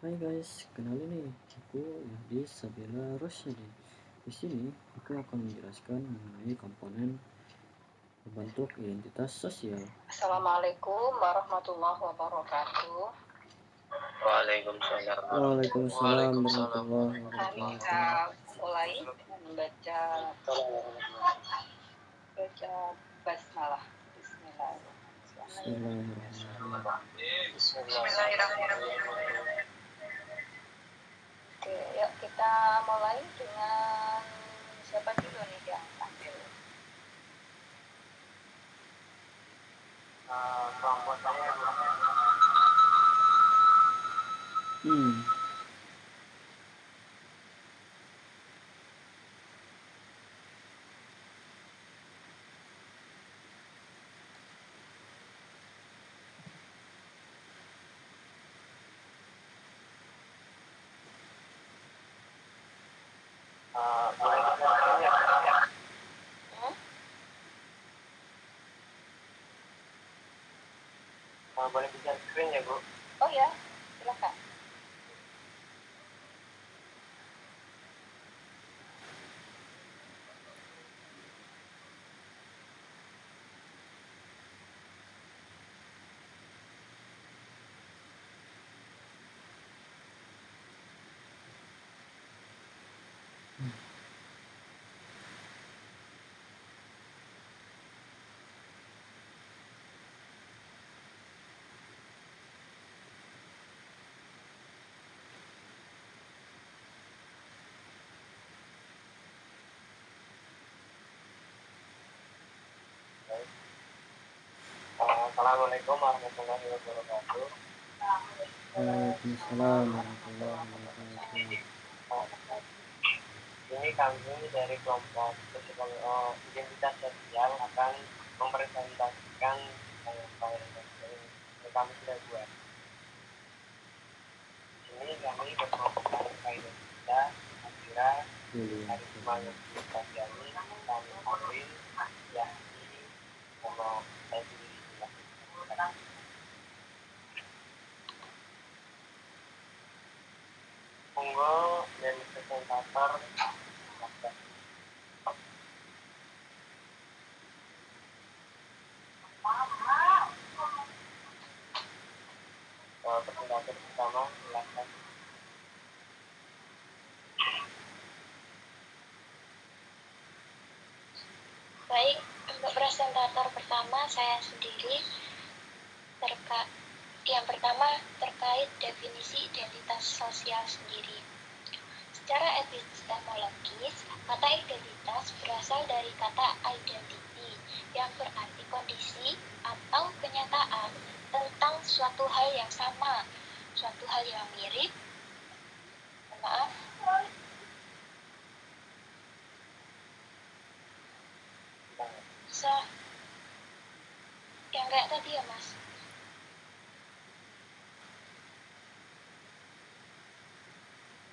Hai guys, kenalin nih, aku Yahdi Sabila Rosyadi. Di sini aku akan menjelaskan mengenai komponen membentuk identitas sosial. Assalamualaikum warahmatullahi wabarakatuh. Waalaikumsalam. Waalaikumsalam warahmatullahi Kami wabarakatuh. akan mulai dengan membaca basmalah. Bismillahirrahmanirrahim. Bismillahirrahmanirrahim. Oke, yuk kita mulai dengan siapa dulu nih yang tampil? Kelompok saya boleh dijelaskan ya? Boleh bicara screen ya, Bu? Oh ya, silakan. Assalamualaikum warahmatullahi wabarakatuh. Waalaikumsalam warahmatullahi wabarakatuh. Ini kami dari kelompok identitas sosial akan mempresentasikan yang kami sudah buat. Di sini kami berkelompok identitas, Akira, Karisma Yogyakarta Sosiali, kami Amin, Yahdi, sama saya sendiri. Monggo dan presentator presentator pertama silakan. Baik, untuk presentator pertama saya sendiri. Yang pertama terkait definisi identitas sosial sendiri. Secara epistemologis, kata identitas berasal dari kata identity yang berarti kondisi atau kenyataan tentang suatu hal yang sama, suatu hal yang mirip. Maaf. Yang kayak tadi ya, Mas.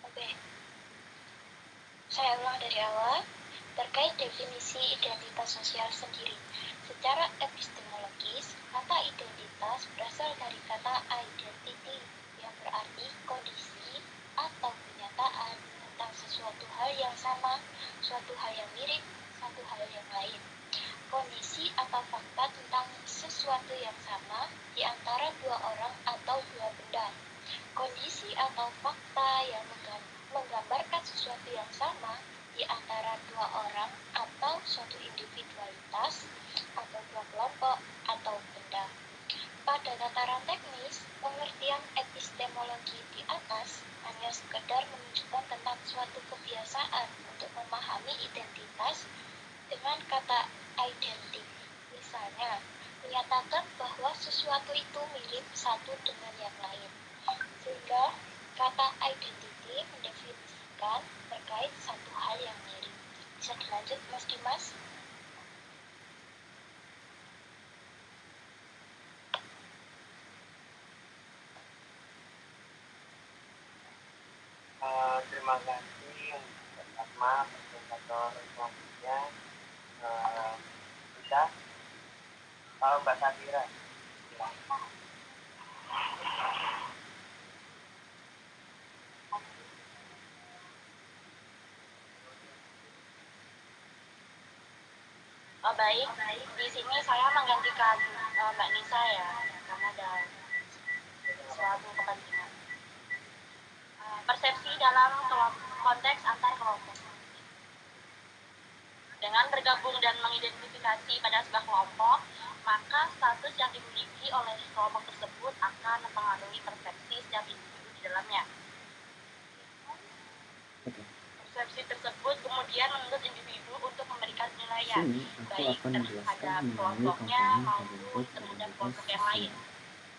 Oke. Saya ulang dari awal. Terkait definisi identitas sosial sendiri. Secara epistemologis, kata identitas berasal dari kata identity yang berarti kondisi atau kenyataan tentang sesuatu hal yang sama, suatu hal yang mirip, satu hal yang lain. Kondisi atau fakta tentang sesuatu yang sama di antara dua orang atau dua benda. Kondisi atau fakta yang menggambarkan sesuatu yang sama di antara dua orang atau suatu individualitas atau dua kelompok atau benda. Pada tataran teknis, pengertian epistemologi di atas hanya sekedar menunjukkan tentang suatu kebiasaan untuk memahami identitas dengan kata identity. Misalnya, menyatakan bahwa sesuatu itu mirip satu dengan yang lain. Sehingga kata identity mendefinisikan terkait satu hal yang mirip. Bisa dilanjut, Mas Dimas? Terima kasih pertama presentator selanjutnya bisa Mbak Sabira. Baik, di sini saya menggantikan Mbak Nisa ya, karena ada suatu kepentingan. Persepsi dalam konteks antar kelompok. Dengan bergabung dan mengidentifikasi pada sebuah kelompok, maka status yang dimiliki oleh kelompok tersebut akan mempengaruhi persepsi setiap individu di dalamnya. Oke. Persepsi tersebut kemudian menuntut individu untuk memberikan Di penilaian, sini aku baik akan menjelaskan terhadap mengenai kelompoknya komponen maupun pembentuk terhadap identitas kelompok yang lain. sosial.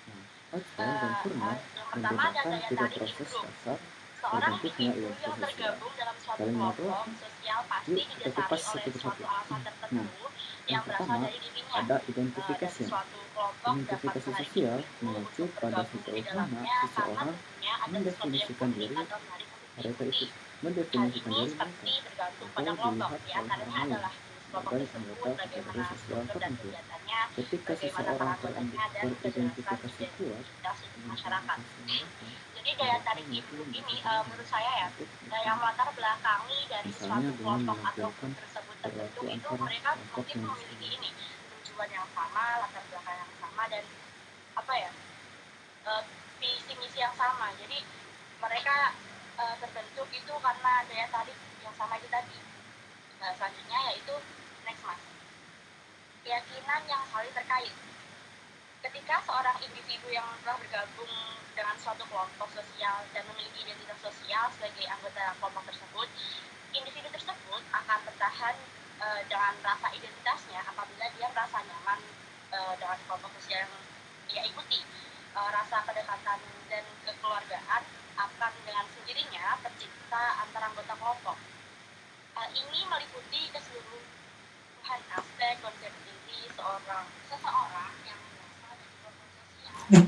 Nah, Eichler dan Furman Yang pertama ada membedakan daya tiga tarik proses grup. dasar Seorang terbentuknya individu identitas yang sosial. tergabung dalam suatu Saling kelompok mengatur. sosial pasti Yuk kita didasari kupas oleh satu persatu. suatu alasan Nah, tertentu yang yang berasal pertama dari dirinya. ada Dan identification. suatu kelompok dapat Identifikasi menarik sosial individu mengacu untuk pada bergabung di sejauh mana dalamnya karena seseorang tentunya ada sesuatu yang mendefinisikan unik diri atau menarik untuk mereka diikuti. itu Hal mendefinisikan ini diri mereka seperti bergantung atau pada kelompok. dilihat Di oleh antaranya orang lain adalah jenis kelompok sebagai tersebut, anggota bagaimana kategori sosial struktur dan tertentu. kegiatannya, Ketika bagaimana para seseorang anggotanya, dan kejelasan teridentifikasi kuat identitas dengan masyarakat. komunitas mereka, Jadi daya mereka tarik mampu hidup ini membuat menurut saya ya, untuk yang berkembang. melatar belakangi dari Misalnya suatu dengan kelompok atau menampilkan grup tersebut perilaku terbentuk itu antara mereka kelompok mungkin yang memiliki sama. ini tujuan yang sama, latar belakang yang sama, dan apa ya, visi misi yang sama. Jadi mereka terbentuk itu karena daya tarik yang sama itu tadi. Selanjutnya yaitu next mas, keyakinan yang saling terkait. Ketika seorang individu yang telah bergabung dengan suatu kelompok sosial dan memiliki identitas sosial sebagai anggota kelompok tersebut, individu tersebut akan bertahan dengan rasa identitasnya apabila dia merasa nyaman dengan kelompok sosial yang dia ikuti. Rasa kedekatan dan kekeluargaan akan dengan sendirinya tercipta antara anggota kelompok. Hal ini meliputi keseluruhan aspek konsep diri seseorang yang berasal dari kelompok sosial.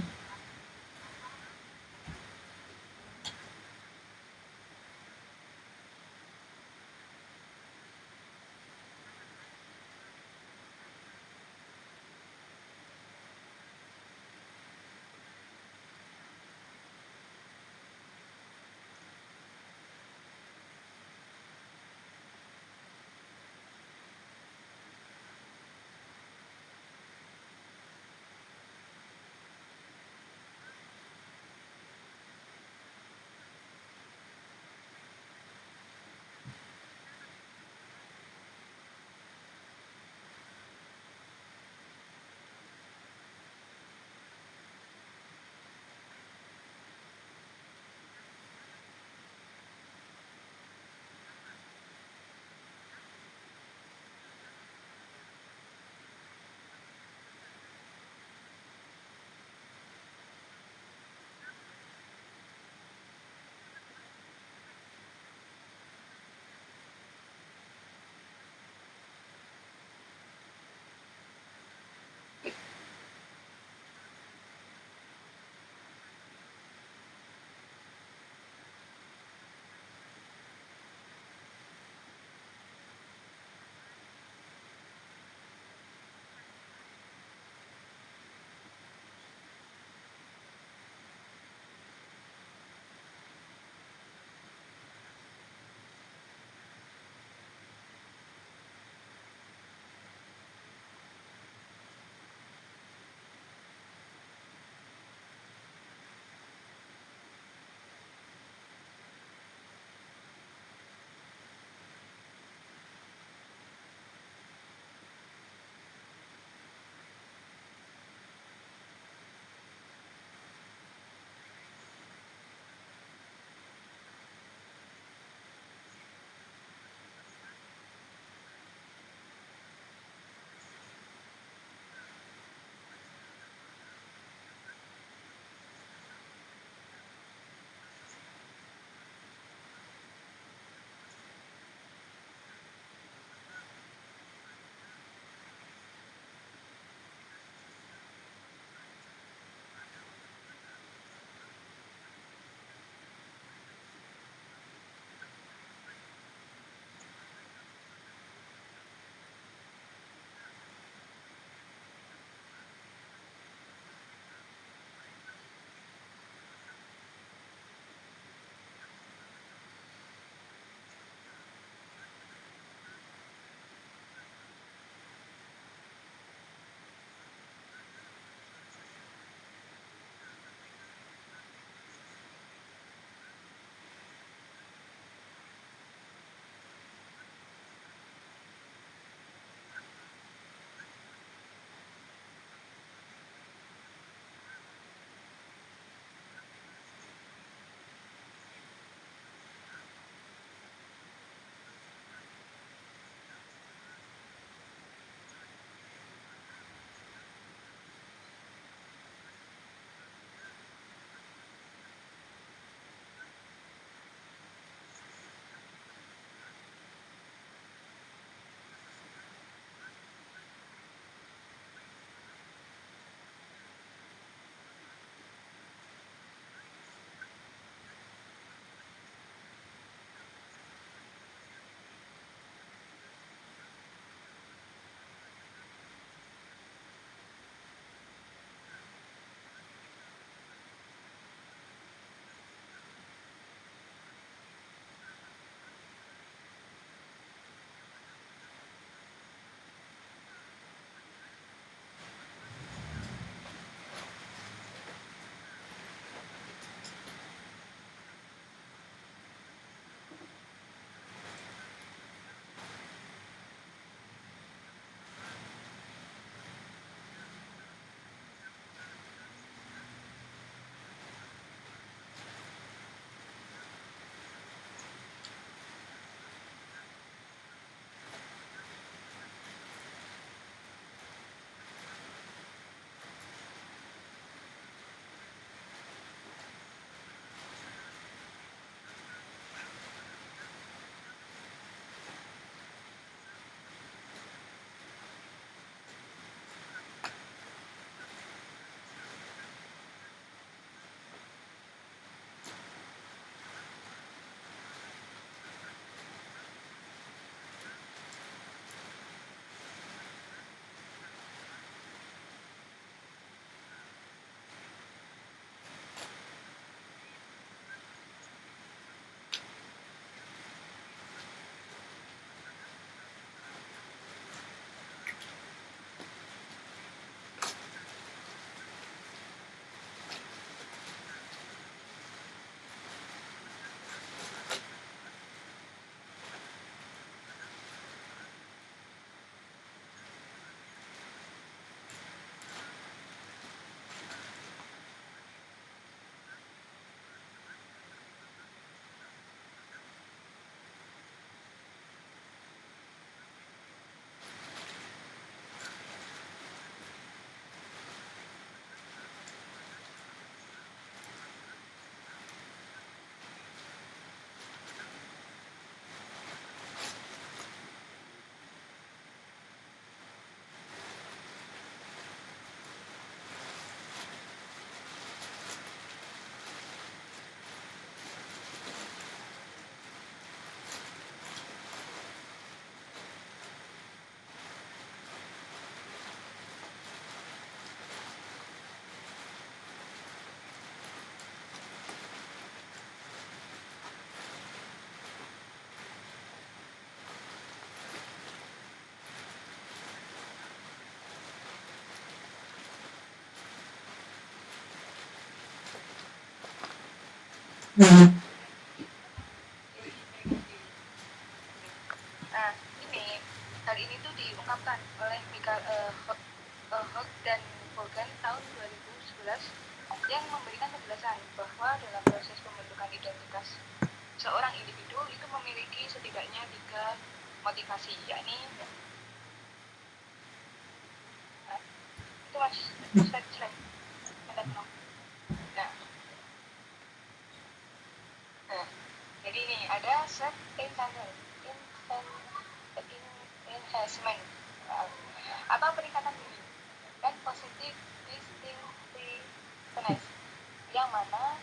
Nah, ini hal ini tuh diungkapkan oleh Hoek dan Hogan tahun 2011 yang memberikan penjelasan bahwa dalam proses pembentukan identitas seorang individu itu memiliki setidaknya 3 motivasi, yakni itu mas slide nah, jadi ini ada self enhancement atau peningkatan diri dan positive distinctiveness yang mana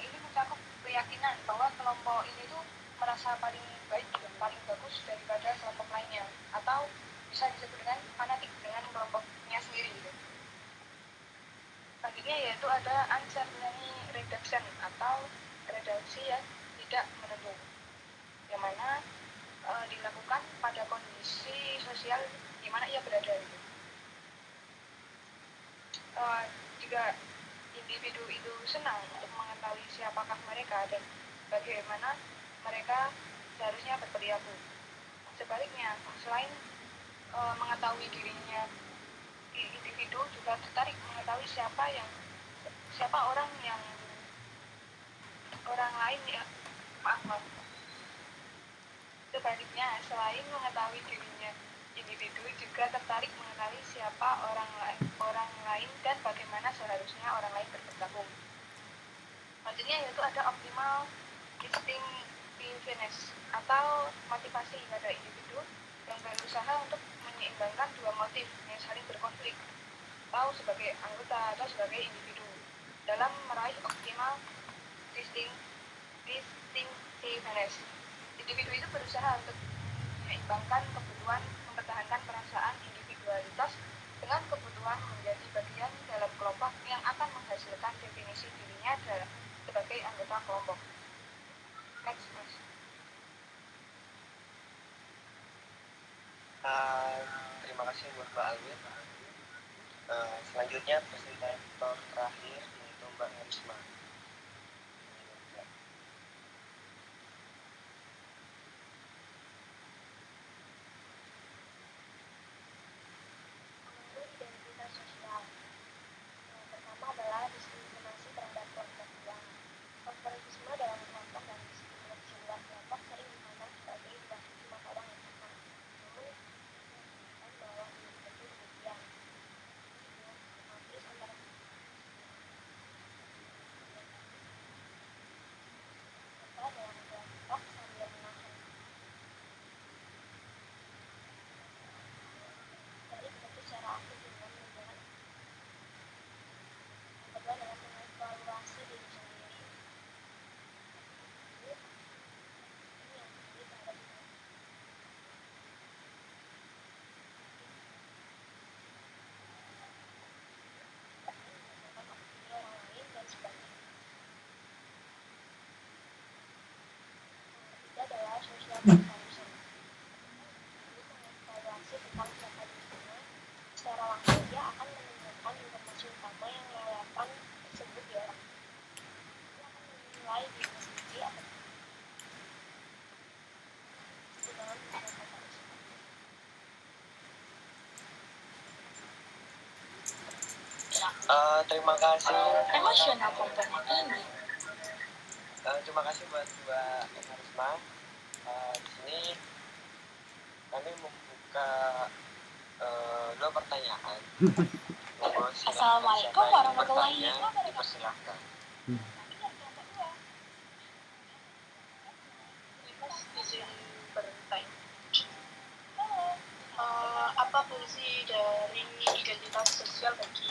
ini mencakup keyakinan bahwa kelompok ini tuh merasa paling baik dan paling bagus daripada kelompok lainnya, atau bisa disebut dengan fanatik dengan kelompoknya sendiri gitu. Selanjutnya yaitu ada uncertainty reduction atau reduksi yang tidak menentu, yang mana dilakukan pada kondisi sosial di mana ia berada gitu. Jika individu itu senang untuk mengetahui siapakah mereka dan bagaimana mereka seharusnya berperilaku. Sebaliknya, selain mengetahui dirinya, individu juga tertarik mengetahui siapa orang lain ya maaf. Sebaliknya, selain mengetahui dirinya, individu juga tertarik mengetahui siapa orang lain dan bagaimana seharusnya orang lain berperilaku. Selanjutnya yaitu ada optimal distinctiveness atau motivasi pada individu yang berusaha untuk menyeimbangkan dua motif yang saling berkonflik, atau sebagai anggota atau sebagai individu dalam meraih optimal distinctiveness. Individu itu berusaha untuk menyeimbangkan kebutuhan mempertahankan perasaan individualitas dengan kebutuhan menjadi bagian dalam kelompok yang akan menghasilkan definisi dirinya sebagai anggota kelompok. Next, Mas. Terima kasih buat Mbak Alwin. Selanjutnya presentator terakhir yaitu Mbak Harisma. Identitas sosial. Yang pertama adalah diskriminasi terhadap kelompok yang favoritisme dalam kelompok dan diskriminasi luar kelompok sering dipandang sebagai basis masalah yang sama. Namun, menyatakan bahwa belum tentu demikian. Dengan sistematis antara serta dalam kelompok sambil menahan dari bekerja secara aktif dengan menunjukkan. Yang kedua adalah mengevaluasi diri sendiri. Ini yang sendiri terhadap berdasarkan opini orang lain dan sebagainya. Yang ketiga adalah social comparison. Ini mengevaluasi tentang siapa dirinya. Secara langsung dia akan menemukan informasi utama yang relevan tersebut di orang. Dia akan menilai dirinya sendiri atau dengan social comparison. Terima kasih. Emosional komponen ini Terima kasih buat Mbak Harisma. Di sini kami membuka 2 pertanyaan. Monggo silakan Assalamualaikum siapa yang warahmatullahi bertanya, wabarakatuh. dipersilahkan. Mas izin bertanya. Apa fungsi dari identitas sosial bagi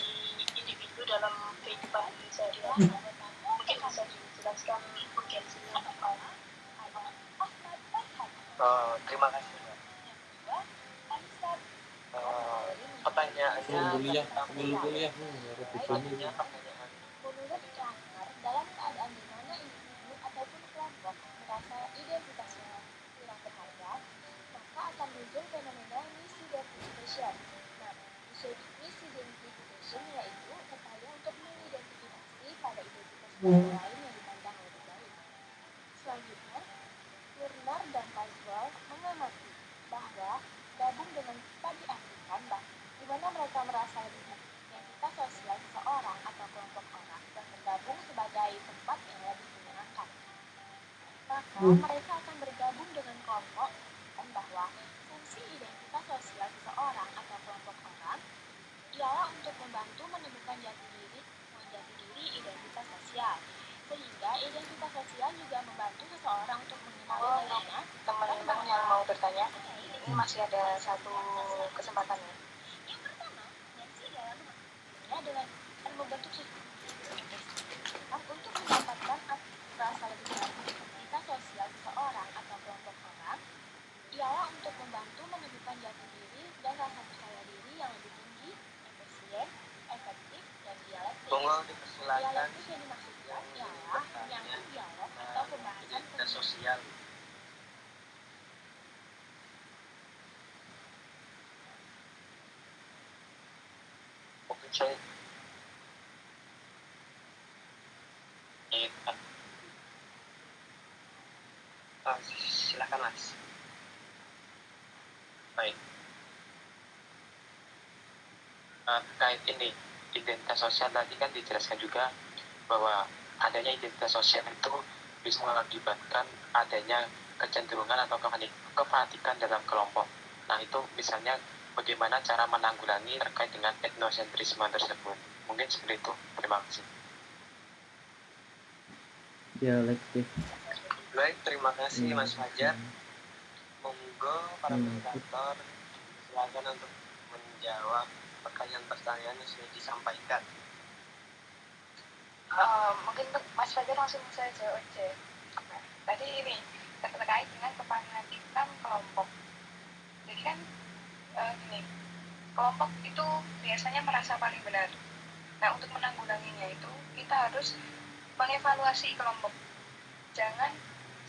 individu dalam kehidupan sehari-hari? Mungkin bisa dijelaskan urgensinya apa? Terima kasih Mbak. Pertanyaannya kuliah tentang sambil kuliah selanjutnya pertanyaan Menurut Rahmar, dalam keadaan di mana individu ataupun kelompok merasa identitasnya kurang berharga, maka akan muncul fenomena misidentification. Nah, misidentification yaitu upaya untuk mengidentifikasi pada identitas kelompok lain yang dipandang lebih baik. mereka akan bergabung dengan kelompok, dan bahwa fungsi identitas sosial seseorang atau kelompok orang ialah untuk membantu menemukan jati diri identitas sosial. Sehingga identitas sosial juga membantu seseorang untuk mengenali dirinya. Teman-teman yang mau bertanya, ini masih ada satu kesempatan ya. Yang pertama, Nancy ialah dengan membentuk untuk mendapatkan rasa lebih baik identitas sosial seseorang atau kelompok orang ialah untuk membantu menemukan jati diri dan rasa percaya diri yang lebih tinggi, efisien, efektif, dan dialektif. Tunggu dipersilakan Dialektif yang dimaksudkan ialah menyangkut dialog atau pembahasan identitas sosial. Mungkin saya silakan Mas. Baik. Terkait ini identitas sosial tadi kan dijelaskan juga bahwa adanya identitas sosial itu bisa mengakibatkan adanya kecenderungan atau kefatigan dalam kelompok. Nah itu misalnya bagaimana cara menanggulangi terkait dengan etnosentrisme tersebut. Mungkin seperti itu. Terima kasih. Dialektif. Baik, terima kasih Mas Fajar. Monggo para moderator silakan untuk menjawab pertanyaan-pertanyaan yang sudah disampaikan. Mungkin Mas Fajar langsung saya jawab aja. Nah, tadi ini terkait dengan kefanatikan kelompok. Jadi kan gini, kelompok itu biasanya merasa paling benar. Nah, untuk menanggulanginya itu kita harus mengevaluasi kelompok. Jangan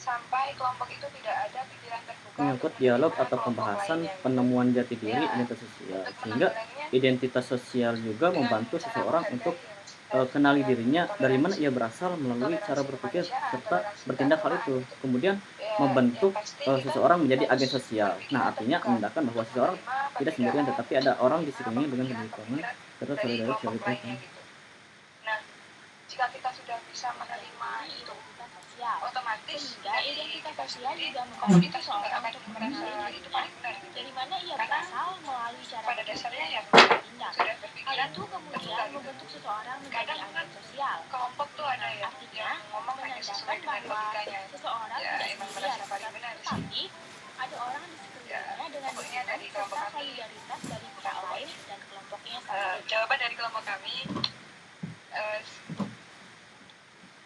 sampai kelompok itu tidak ada pikiran terbuka Menyangkut dialog atau pembahasan penemuan jati diri identitas sosial, sehingga identitas sosial juga membantu seseorang untuk kenali dirinya, dari mana ia berasal melalui cara berpikir serta bertindak hal itu, kemudian membentuk seseorang menjadi agen sosial. Nah, artinya menandakan bahwa seseorang tidak sendirian, tetapi ada orang di sekelilingnya dengan pemikiran serta solidaritas. Nah, jika kita sudah bisa menerima itu, otomatis sehingga identitas sosial juga membantu seseorang untuk mengenali itu paling benar. dari mana ia berasal melalui cara Pada dasarnya ya bertindak. sudah berpikiran Hal itu kemudian membentuk seseorang menjadi agen sosial. Kelompok tuh ada ya Artinya yang ngomong hanya sesuai dengan bahwa logikanya. seseorang Ya, tidak emang sendirian, merasa paling benar sih. tapi ada orang di sekelilingnya dengan Pokoknya dari dukungan kelompok serta kami solidaritas dari pihak lain dan kelompoknya sendiri. jawaban dari kelompok kami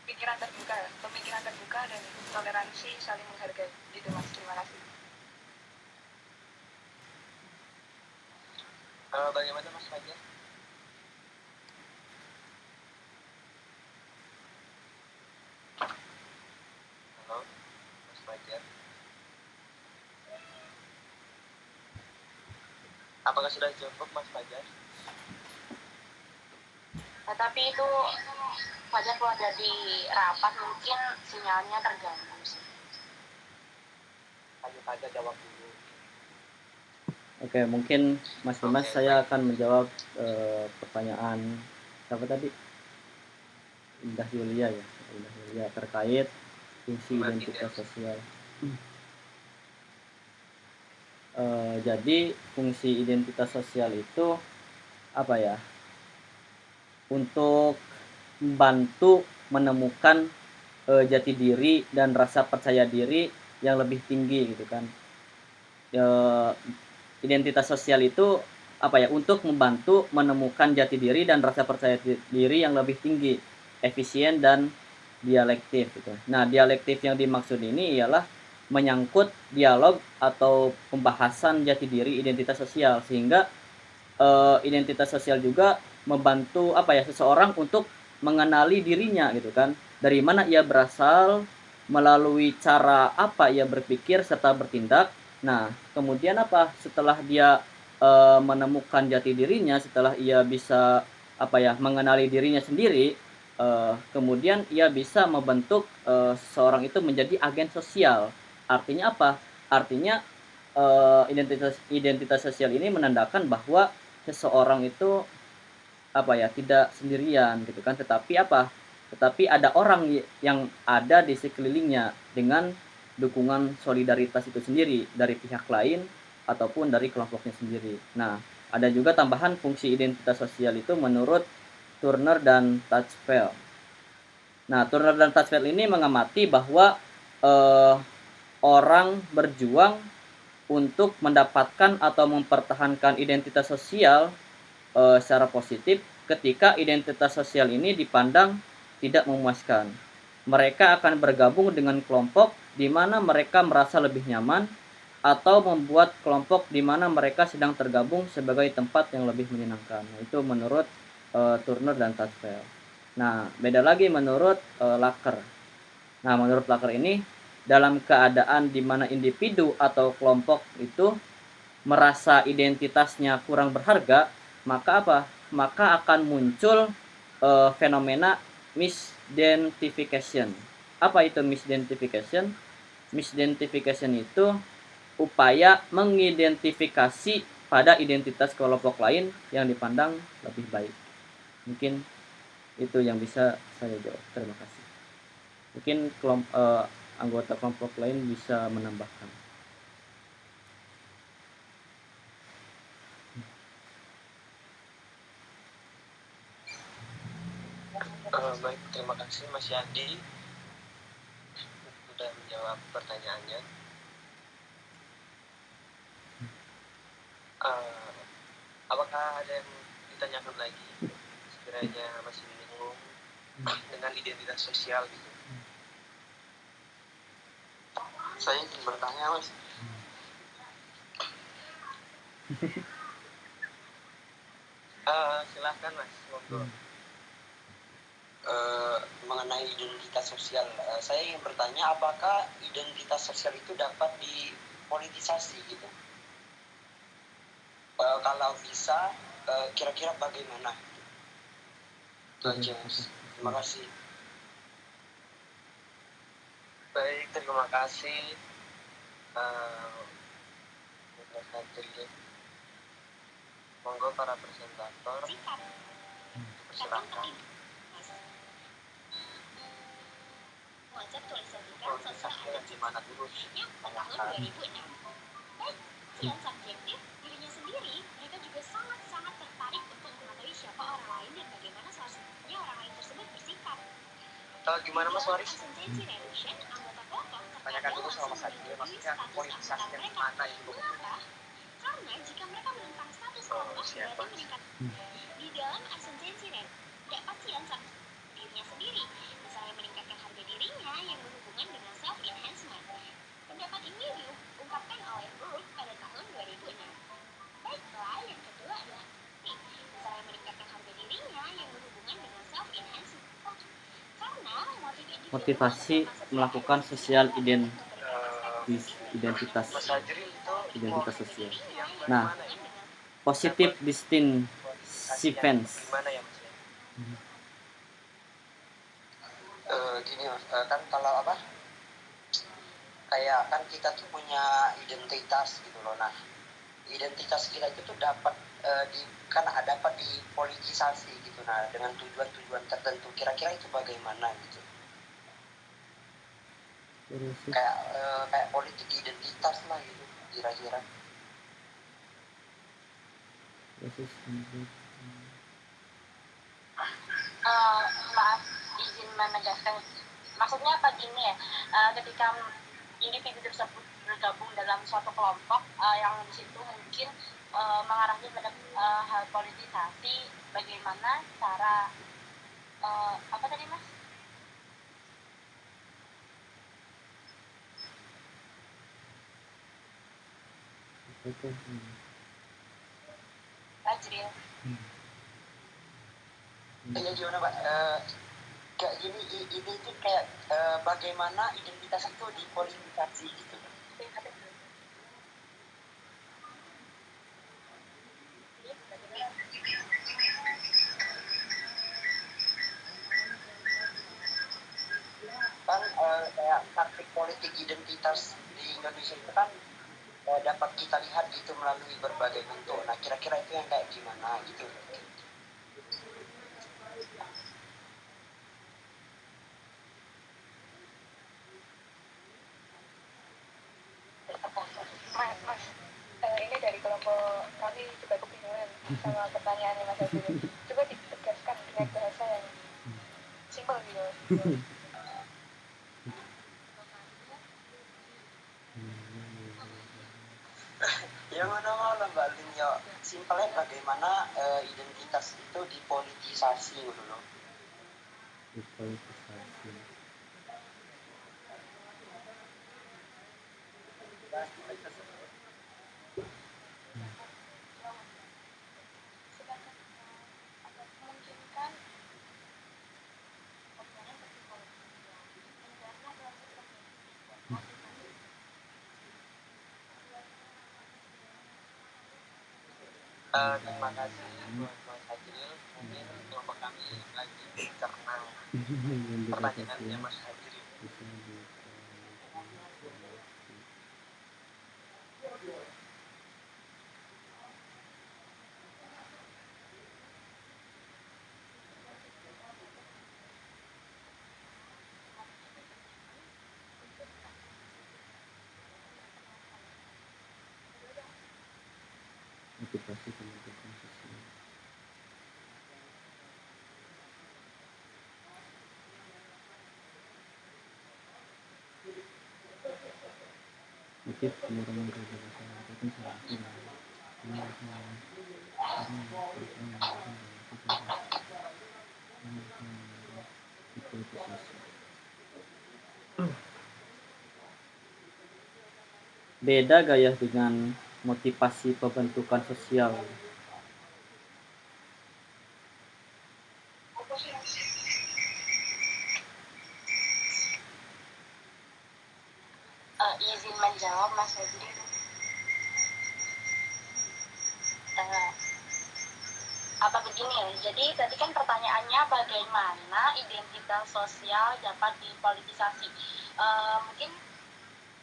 pemikiran terbuka dan toleransi saling menghargai. Gitu Mas, terima kasih. Bagaimana Mas Fajar? Halo, Mas Fajar. Apakah sudah cukup Mas Fajar? Tapi itu Fajar kalau ada di rapat mungkin sinyalnya terganggu sih. Hanya saja jawab dulu. Oke, mungkin Mas Dimas, saya akan menjawab pertanyaan siapa tadi? Indah Yulia ya, Indah Yulia, terkait fungsi identitas sosial. Jadi fungsi identitas sosial itu apa ya? Untuk membantu menemukan jati diri dan rasa percaya diri yang lebih tinggi gitu kan. Identitas sosial itu apa ya? Untuk membantu menemukan jati diri dan rasa percaya diri yang lebih tinggi, efisien dan dialektif gitu. Nah, dialektif yang dimaksud ini ialah menyangkut dialog atau pembahasan jati diri identitas sosial, sehingga identitas sosial juga membantu apa ya, seseorang untuk mengenali dirinya gitu kan, dari mana ia berasal, melalui cara apa ia berpikir serta bertindak. Nah, kemudian apa, setelah dia menemukan jati dirinya, setelah ia bisa apa ya, mengenali dirinya sendiri, kemudian ia bisa membentuk seseorang itu menjadi agen sosial. Artinya apa? Artinya identitas sosial ini menandakan bahwa seseorang itu apa ya, tidak sendirian gitu kan, tetapi apa, tetapi ada orang yang ada di sekelilingnya dengan dukungan solidaritas itu sendiri dari pihak lain ataupun dari kelompoknya sendiri. Nah, ada juga tambahan fungsi identitas sosial itu menurut Turner dan Touchfeld. Nah, Turner dan Touchfeld ini mengamati bahwa orang berjuang untuk mendapatkan atau mempertahankan identitas sosial secara positif ketika identitas sosial ini dipandang tidak memuaskan. Mereka akan bergabung dengan kelompok di mana mereka merasa lebih nyaman atau membuat kelompok di mana mereka sedang tergabung sebagai tempat yang lebih menyenangkan. Nah, itu menurut Turner dan Touchfeld. Nah, beda lagi menurut Laker. Nah, menurut Laker ini dalam keadaan di mana individu atau kelompok itu merasa identitasnya kurang berharga, maka apa? Maka akan muncul fenomena misidentification. Apa itu misidentification? Misidentification itu upaya mengidentifikasi pada identitas kelompok lain yang dipandang lebih baik. Mungkin itu yang bisa saya jawab. Terima kasih. Mungkin anggota kelompok lain bisa menambahkan. Baik, terima kasih Mas Yandi sudah menjawab pertanyaannya. Apakah ada yang ditanyakan lagi sekiranya masih bingung dengan identitas sosial gitu? Saya ingin bertanya Mas. Silahkan Mas, monggo. Mengenai identitas sosial, saya ingin bertanya apakah identitas sosial itu dapat dipolitisasi gitu? Kalau bisa, kira-kira bagaimana? Itu aja Mas. Terima kasih. Baik, terima kasih. Monggo para presentator silakan. Politisasinya gimana dulu? Tahun 2006. Baik, selain subjektif, dirinya sendiri, mereka juga sangat-sangat tertarik untuk mengetahui siapa orang lain dan bagaimana seharusnya orang lain tersebut bersikap. Gimana Mas Waris? Ascendancy Revolution, anggota kelompok Tanyakan dulu sama Mas Adi, maksudnya politisasinya gimana itu? Karena jika mereka menentang status kelompok, berarti meningkat. Di dalam ascendancy revolution, tidak pastian dirinya sendiri, misalnya meningkatkan harga dirinya yang berhubungan dengan self-enhancement. Pendapat ini diungkapkan oleh Brooke pada tahun 2006. Baiklah, yang kedua adalah misalnya meningkatkan harga dirinya yang berhubungan dengan self-enhancement. Karena Motivasi melakukan sosial identitas sosial. Nah, positif distinctiveness. Gimana ya Mas? Gini Mas, kan kalau apa? Kayak kan kita tuh punya identitas gitu loh. Nah, identitas kita itu tuh dapat dapat dipolitisasi gitu. Nah, dengan tujuan-tujuan tertentu. Kira-kira itu bagaimana gitu? Kayak politik identitas lah gitu kira-kira. Maaf, izin menegaskan, maksudnya apa gini ya, ketika individu tersebut bergabung dalam suatu kelompok yang di situ mungkin mengarahnya pada hal politisasi, bagaimana cara apa tadi Mas? Tajril. Ya gimana Pak? Kayak gini ini tuh kayak bagaimana identitas itu dipolitisasi gitu. Kan kayak praktik politik identitas di Indonesia itu kan dapat kita lihat gitu melalui berbagai bentuk. Nah kira-kira itu yang kayak gimana gitu. sama pertanyaannya Mas Adil. Coba ditegaskan dengan bahasa yang simpel gitu. Ya ngono-ngono Mbak Lin yo simpelnya bagaimana identitas itu dipolitisasi ngono lho. Dipolitisasi. memungkinkan hubungan berpolitik karena proses Terima kasih buat Mas Hajril. Mungkin kelompok kami lagi mencerna pertanyaannya Mas Hajril. Motivasi pembentukan sosial. Motif pengurangan kerja masyarakat itu salah beda gaya dengan motivasi pembentukan sosial. izin menjawab Mas Hajri. Apa begini ya, jadi tadi kan pertanyaannya bagaimana identitas sosial dapat dipolitisasi. Mungkin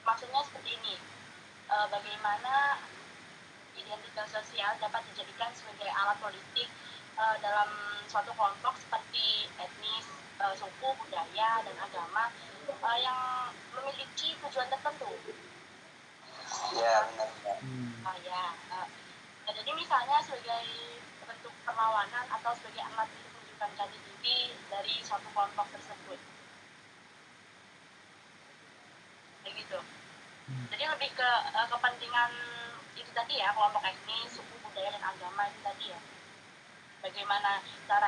maksudnya seperti ini, bagaimana identitas sosial dapat dijadikan sebagai alat politik dalam suatu kelompok seperti etnis, suku, budaya, dan agama yang memiliki tujuan tertentu. Ya benar-benar. Jadi misalnya sebagai bentuk perlawanan atau sebagai alat untuk menunjukkan jati diri dari suatu kelompok tersebut. Kayak gitu. Jadi lebih ke kepentingan itu tadi ya, kelompok etnis, suku, budaya, dan agama itu tadi ya. Bagaimana cara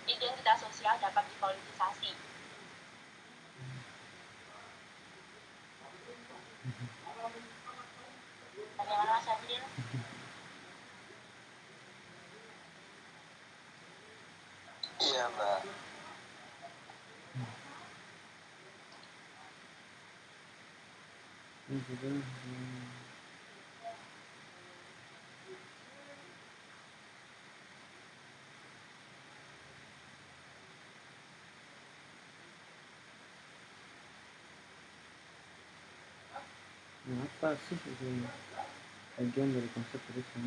identitas sosial dapat dipolitisasi. Bagaimana Mas Adil? Iya Mbak. Apa sih itu bagian dari konsep tulisan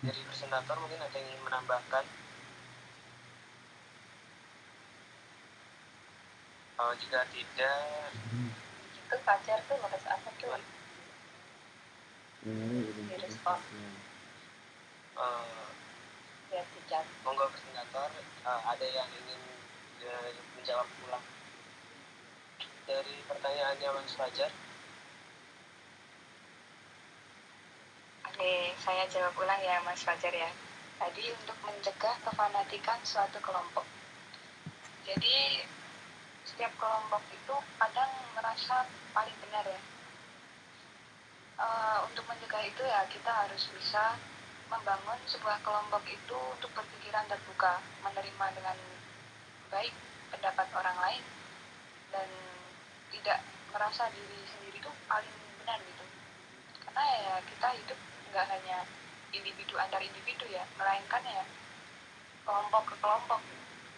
Dari presentator mungkin ada yang ingin menambahkan. Jika tidak, Itu Fajar tuh pada saat itu respon. ya tidak. Monggo presentator, ada yang ingin menjawab ulang dari pertanyaannya Mas Fajar? Oke, saya jawab ulang ya Mas Fajar ya. Tadi untuk mencegah kefanatikan suatu kelompok. Jadi setiap kelompok itu kadang merasa paling benar ya. Untuk mencegah itu ya kita harus bisa membangun sebuah kelompok itu untuk berpikiran terbuka, menerima dengan baik pendapat orang lain dan tidak merasa diri sendiri itu paling benar gitu. Karena ya kita hidup nggak hanya individu antar individu ya, melainkan ya kelompok ke kelompok.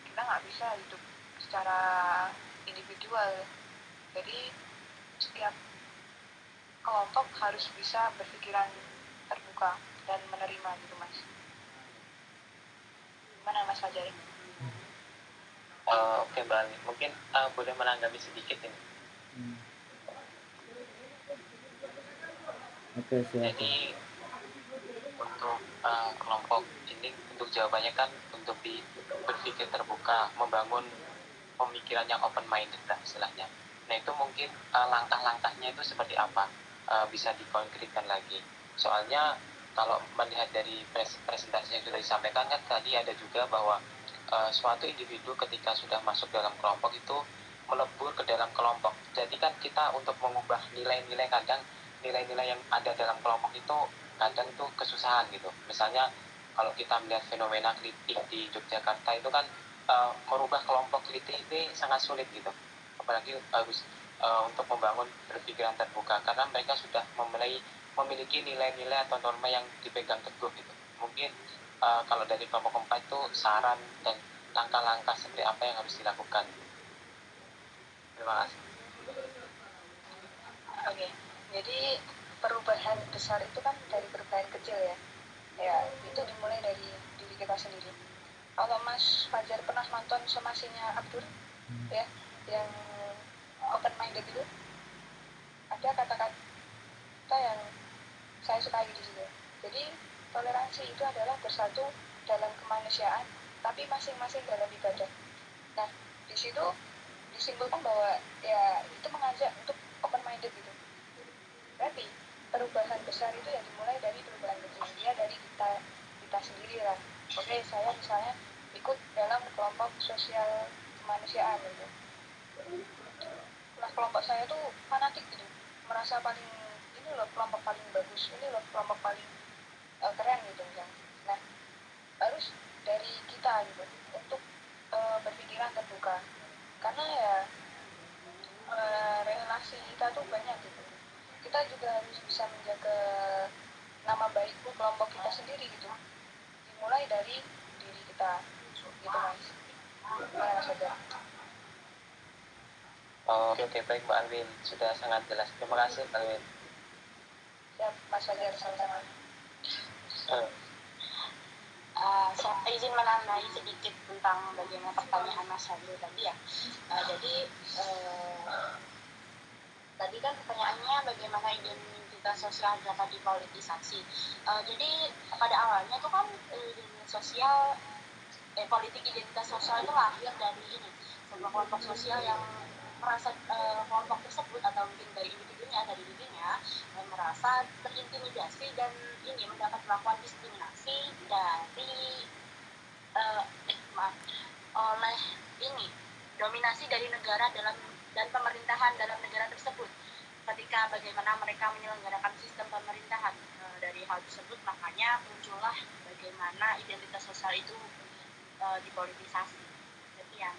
Kita nggak bisa hidup secara individual. Jadi setiap kelompok harus bisa berpikiran terbuka dan menerima gitu Mas. Gimana Mas Fajar? Oke Mbak Ali, mungkin boleh menanggapi sedikit ini. Oke, silakan. Jadi untuk kelompok ini, untuk jawabannya kan untuk berpikir terbuka, membangun pemikiran yang open minded lah istilahnya. Nah itu mungkin langkah-langkahnya itu seperti apa, bisa dikonkretkan lagi. Soalnya kalau melihat dari presentasi yang sudah disampaikan kan tadi ada juga bahwa suatu individu ketika sudah masuk dalam kelompok itu melebur ke dalam kelompok. Jadi kan kita untuk mengubah nilai-nilai, kadang nilai-nilai yang ada dalam kelompok itu kadang tuh kesusahan gitu. Misalnya kalau kita melihat fenomena kritik di Yogyakarta itu kan merubah kelompok kritik ini sangat sulit gitu, apalagi harus untuk membangun berpikiran terbuka karena mereka sudah memiliki nilai-nilai atau norma yang dipegang teguh gitu. Mungkin kalau dari kelompok 4 itu saran dan langkah-langkah seperti apa yang harus dilakukan. Terima kasih. Oke, jadi perubahan besar itu kan dari perubahan kecil ya. Ya, itu dimulai dari diri kita sendiri. Kalau Mas Fajar pernah nonton somasinya Abdur, ya, yang open minded itu, ada kata-kata yang saya sukai di situ. Jadi toleransi itu adalah bersatu dalam kemanusiaan, tapi masing-masing dalam ibadah. Nah, di situ disimpulkan bahwa ya itu mengajak untuk open minded gitu. Berarti perubahan besar itu ya dimulai dari perubahan kecil, dia dari kita sendiri lah. Oke, saya misalnya ikut dalam kelompok sosial kemanusiaan gitu. Nah, kelompok saya tuh fanatik gitu, merasa paling ini loh kelompok paling bagus, ini loh kelompok paling keren gitu misalnya. Nah, harus dari kita gitu untuk berpikiran terbuka, karena ya relasi kita tuh banyak gitu. Kita juga harus bisa menjaga nama baik kelompok kita sendiri gitu, dimulai dari diri kita gitu Mas. Gimana saja. Oke, baik Mbak Alwin, sudah sangat jelas. Terima kasih Mbak Alwin. Siap Mas Fajar, sama-sama. Saya izin menambahi sedikit tentang bagaimana pertanyaan Mas Fadil tadi ya. Tadi kan pertanyaannya bagaimana identitas sosial dapat dipolitisasi. Jadi pada awalnya itu kan politik identitas sosial itu lahir dari ini, sebuah kelompok sosial yang merasa kelompok tersebut atau mungkin dari dirinya merasa terintimidasi dan ini mendapat perlakuan diskriminasi dari oleh ini dominasi dari negara dan pemerintahan dalam negara tersebut. Ketika bagaimana mereka menyelenggarakan sistem pemerintahan, dari hal tersebut makanya muncullah bagaimana identitas sosial itu dipolitisasi. Sekian.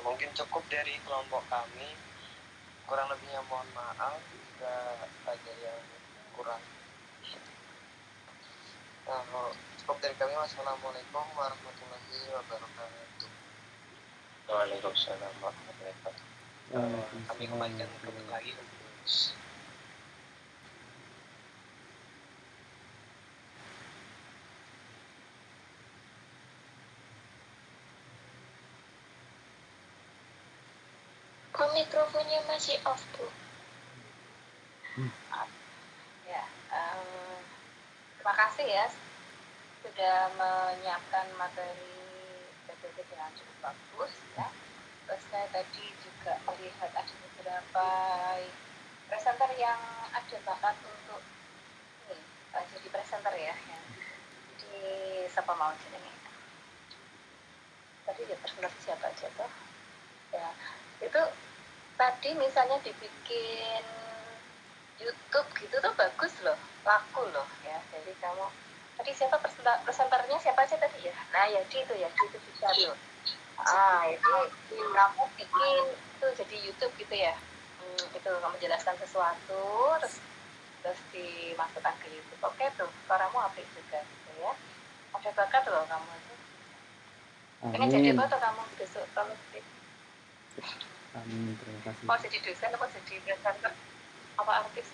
Mungkin cukup dari kelompok kami, kurang lebihnya mohon maaf jika ada yang kurang. Cukup dari kami. Wassalamualaikum warahmatullahi wabarakatuh. Waalaikumsalam warahmatullahi wabarakatuh. Kami kembalikan lagi untuk Kok mikrofonnya masih off, Bu? Ya, terima kasih ya sudah menyiapkan materi PPT dengan cukup bagus ya. saya tadi juga melihat ada beberapa presenter yang ada bakat untuk ini, jadi presenter ya, yang di siapa mau jenenge tadi ya, presenter siapa aja tuh ya, itu tadi misalnya dibikin YouTube gitu tuh bagus loh, laku loh ya. Jadi kamu tadi siapa presenternya siapa aja tadi ya? Nah ya itu ya, itu bisa tuh. Jadi kamu bikin tuh jadi YouTube gitu ya. Itu kamu jelaskan sesuatu terus dimasukkan ke YouTube. Oke tuh, suaramu apik juga gitu ya. Ada bakat loh kamu itu. Pengen jadi Amin. apa tuh kamu besok kalau Amin, terima kasih. mau jadi dosen apa jadi presenter apa artis?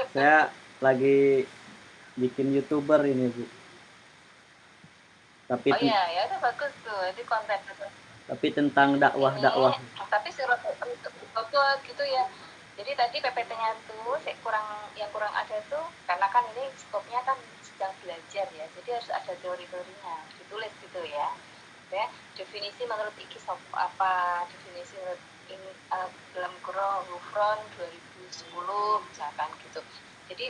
Saya lagi bikin YouTuber ini, Bu. Tapi Oh iya, ya itu bagus tuh, itu konten itu. tapi tentang dakwah. Tapi surat bobot gitu ya. Jadi tadi PPT-nya tuh yang kurang ada tuh karena kan ini skopnya kan sedang belajar ya. Jadi harus ada teori-teorinya, ditulis gitu ya. Ya, definisi menurut iki apa, definisi menurut ini dalam kurung Hufron 2010 misalkan gitu. Jadi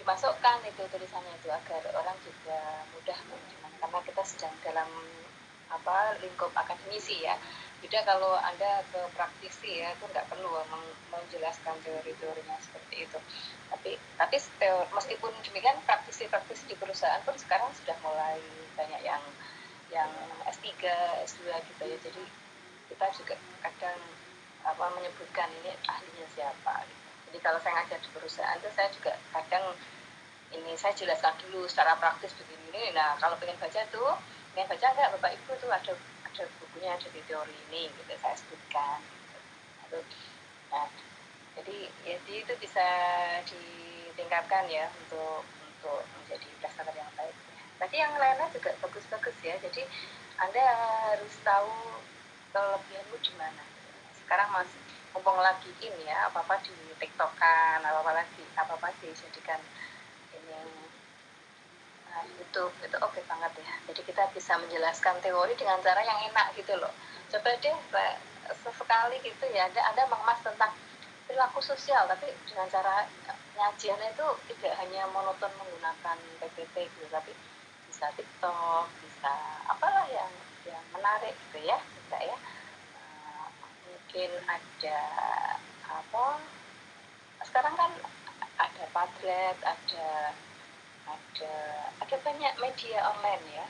dimasukkan itu tulisannya itu agar orang juga mudah menerjemahkan karena kita sedang dalam lingkup akademisi ya. Beda kalau Anda ke praktisi ya, itu nggak perlu menjelaskan teori-teorinya seperti itu. Tapi meskipun demikian praktisi-praktisi di perusahaan pun sekarang sudah mulai banyak yang S3, S2 gitu ya. Jadi kita juga kadang menyebutkan ini ahlinya siapa gitu. Jadi kalau saya ngajar di perusahaan itu saya juga kadang ini saya jelaskan dulu secara praktis begini. Nah, kalau pengen baca enggak Bapak Ibu tuh ada bukunya, ada di teori ini gitu saya sebutkan gitu. Nah, jadi itu bisa ditingkatkan ya untuk menjadi presenter yang baik. Tadi yang lainnya juga bagus-bagus ya. Jadi Anda harus tahu kelebihanmu di mana. Sekarang masih mumpung lagi ini ya, apa-apa di TikTok-kan, apa-apa dijadikan ini YouTube itu oke banget ya. Jadi kita bisa menjelaskan teori dengan cara yang enak gitu loh. Coba deh sesekali gitu ya, Anda mengemas tentang perilaku sosial, tapi dengan cara nyajiannya itu tidak hanya monoton menggunakan PPT gitu, tapi bisa TikTok, bisa apalah yang menarik gitu ya, bisa ya. Mungkin ada sekarang kan ada Padlet, ada banyak media online ya,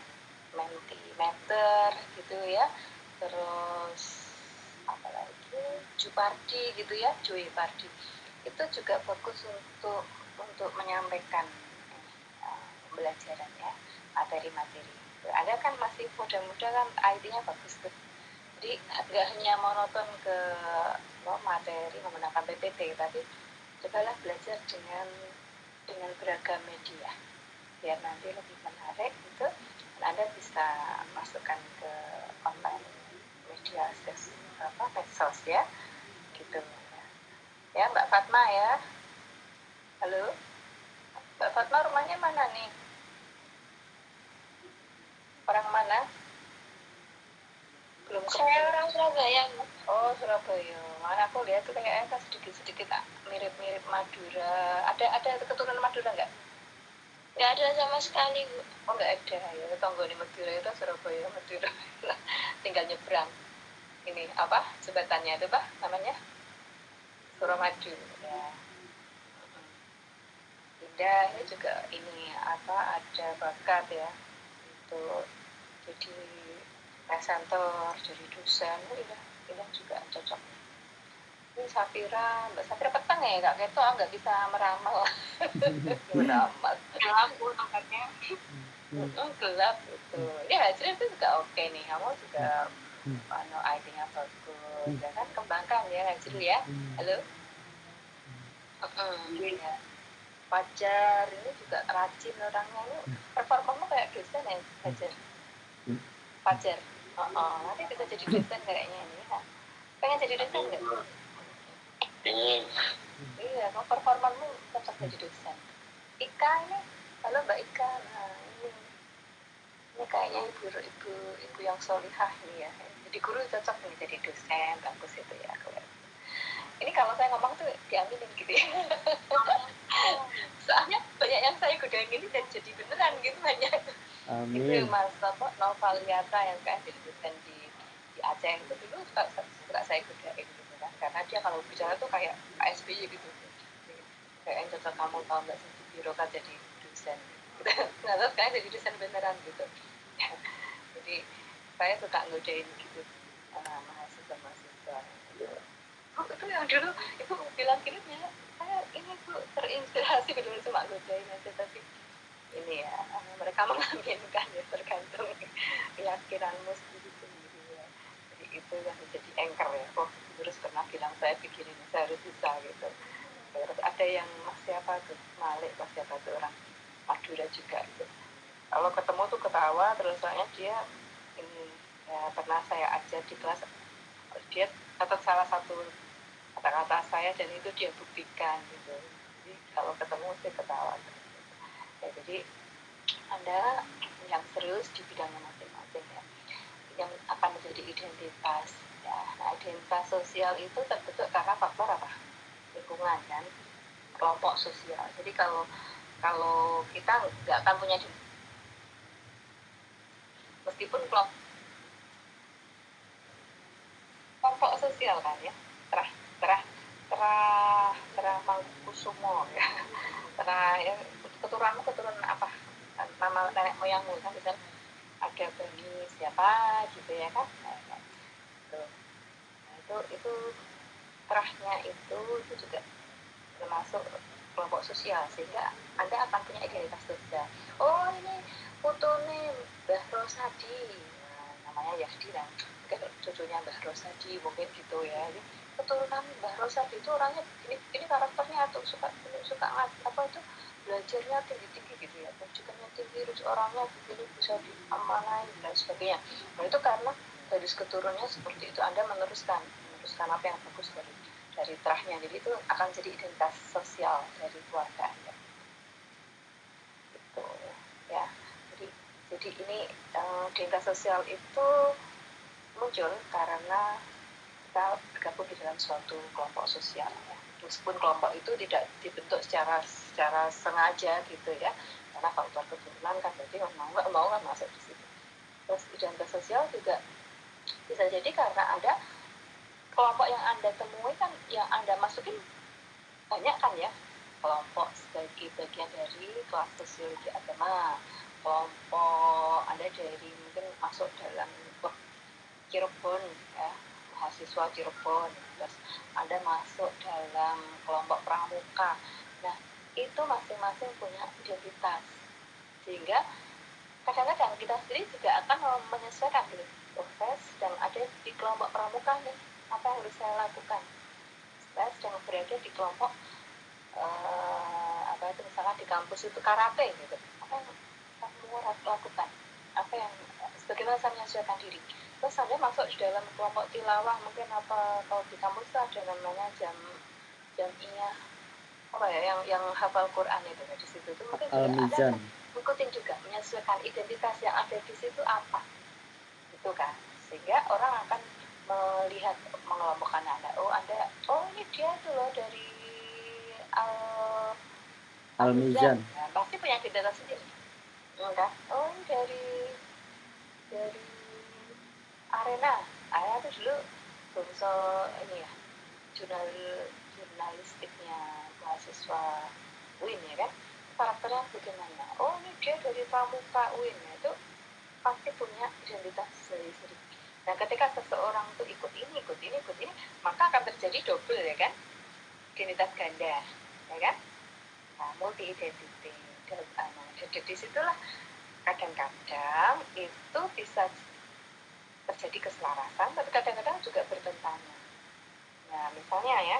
Mentimeter gitu ya, terus apalagi Jupardi gitu ya, Joy Pardi itu juga bagus untuk menyampaikan pembelajaran ya, materi-materi. Anda kan masih muda-muda kan, IT-nya bagus tuh. Jadi nggak hanya monoton ke materi menggunakan PPT, tapi cobalah belajar dengan beragam media biar nanti lebih menarik gitu. Dan Anda bisa masukkan ke online media medsos ya gitu ya. Mbak Fatma ya, halo Mbak Fatma, rumahnya mana nih, orang mana? Belum Saya orang Surabaya. Oh, Surabaya. Mana aku lihat tuh kayaknya kan sedikit mirip-mirip Madura. Ada keturunan Madura nggak? Nggak ada sama sekali, Bu. Oh, nggak ada ya. Tonggo di Madura itu Surabaya, Madura. Tinggal nyebrang. Ini apa? Jembatannya itu Pak namanya? Suramadu ya. Indah ini juga ini ada bakat ya untuk jadi presenter, jadi dosen. Indah juga cocok. Ini Mbak Safira petang ya, nggak bisa meramal. Meramal. Gelap Bu tempatnya. Gelap gitu. Ya, jadi itu juga oke nih. Kamu juga ID-nya bagus. Ya kan, kembangkan ya, Hajrul ya. Halo. Ya. Fajar ini juga rajin orangnya, ini performamu kayak dosen ya, Fajar. Fajar. Nanti bisa jadi dosen kayaknya ini. Pengen jadi dosen nggak? Ingin. Iya, performamu cocok jadi dosen. Ika ini, halo Mbak Ika. Nah ini kayaknya kayaknya ibu yang solihah nih ya. Jadi guru cocok nih jadi dosen, bagus itu ya. Ini kalau saya ngomong tuh diaminin gitu ya. Soalnya banyak yang saya godain ini dan jadi beneran gitu banyak. Itu Amin. Mas Novaliata yang kan jadi dosen di Aceh itu dulu suka saya godain gitu kan. Karena dia kalau bicara tuh kayak KSBY gitu. Kayak yang cocok kamu kalau nggak jadi birokrat jadi dosen. Nah terus sekarang jadi dosen beneran gitu. Jadi saya suka ngodain gitu mahasiswa. Itu yang dulu ibu bilang gini ya, saya ini tuh terinspirasi benar cuma godain aja tapi ini ya mereka mengaminkan ya tergantung keyakinanmu sendiri ya. Jadi itu yang menjadi anchor ya. Oh terus pernah bilang saya bikin ini saya harus bisa gitu. Terus ada yang siapa tuh Malik siapa tuh orang Madura juga gitu. Kalau ketemu tuh ketawa terus soalnya dia ini ya, pernah saya ajar di kelas dia catat salah satu kata-kata saya dan itu dia buktikan gitu. Jadi kalau ketemu sih ketawa gitu. Ya, jadi Anda yang serius di bidangnya masing-masing ya yang akan menjadi identitas ya. Nah identitas sosial itu terbentuk karena faktor apa? Lingkungan kan, kelompok sosial. Jadi kalau kita nggak akan punya meskipun kelompok sosial kan ya terah Mangkusumo ya ya keturunan apa nama nenek moyangmu kan misal ada Bani siapa gitu ya kan nah, itu terahnya itu juga termasuk kelompok sosial sehingga Anda akan punya identitas sosial. Oh ini fotone Mbah Rosadi namanya Yahdi lah mungkin cucunya Mbah Rosadi mungkin gitu ya keturunan Mbah Rosadi itu orangnya ini karakternya atau suka apa itu belajarnya tinggi gitu ya pendidikannya tinggi terus orangnya begini bisa diamanai dan sebagainya nah itu karena garis keturunannya seperti itu Anda meneruskan apa yang bagus dari terahnya jadi itu akan jadi identitas sosial dari keluarga Anda gitu ya jadi ini identitas sosial itu muncul karena kita bergabung di dalam suatu kelompok sosial ya. Meskipun kelompok itu tidak dibentuk secara sengaja gitu ya karena faktor keturunan kan jadi mau kan masuk di situ terus identitas sosial juga bisa jadi karena ada kelompok yang Anda temui kan yang Anda masukin banyak kan ya kelompok sebagai bagian dari kelas sosiologi agama kelompok Anda dari mungkin masuk dalam Cirebon ya mahasiswa Cirebon terus Anda masuk dalam kelompok pramuka nah itu masing-masing punya identitas sehingga kadang-kadang kita sendiri juga akan menyesuaikan gitu saya sedang ada di kelompok pramuka nih apa yang harus saya lakukan saya sedang berada di kelompok apa itu misalnya di kampus itu karate gitu apa yang kamu harus lakukan apa yang bagaimana saya menyesuaikan diri terus Anda masuk di dalam kelompok tilawah mungkin apa kalau di kampus itu ada namanya jamiyah apa ya yang hafal Quran itu di situ tuh mungkin juga Anda ikutin juga menyesuaikan identitas yang ada di situ apa itu kan sehingga orang akan melihat mengelompokkan Anda oh ini dia tuh loh dari Al-Mizan ya, pasti punya identitas sendiri enggak oh ini dari Arena itu dulu bangsa ini ya jurnalistiknya mahasiswa UIN ya kan karakternya bagaimana oh ini dia dari pramuka UIN ya, itu pasti punya identitas sendiri nah ketika seseorang itu ikut ini maka akan terjadi double ya kan identitas ganda ya kan nah multi identity jadi disitulah kadang-kadang itu bisa terjadi keselarasan tapi kadang-kadang juga bertentangan nah misalnya ya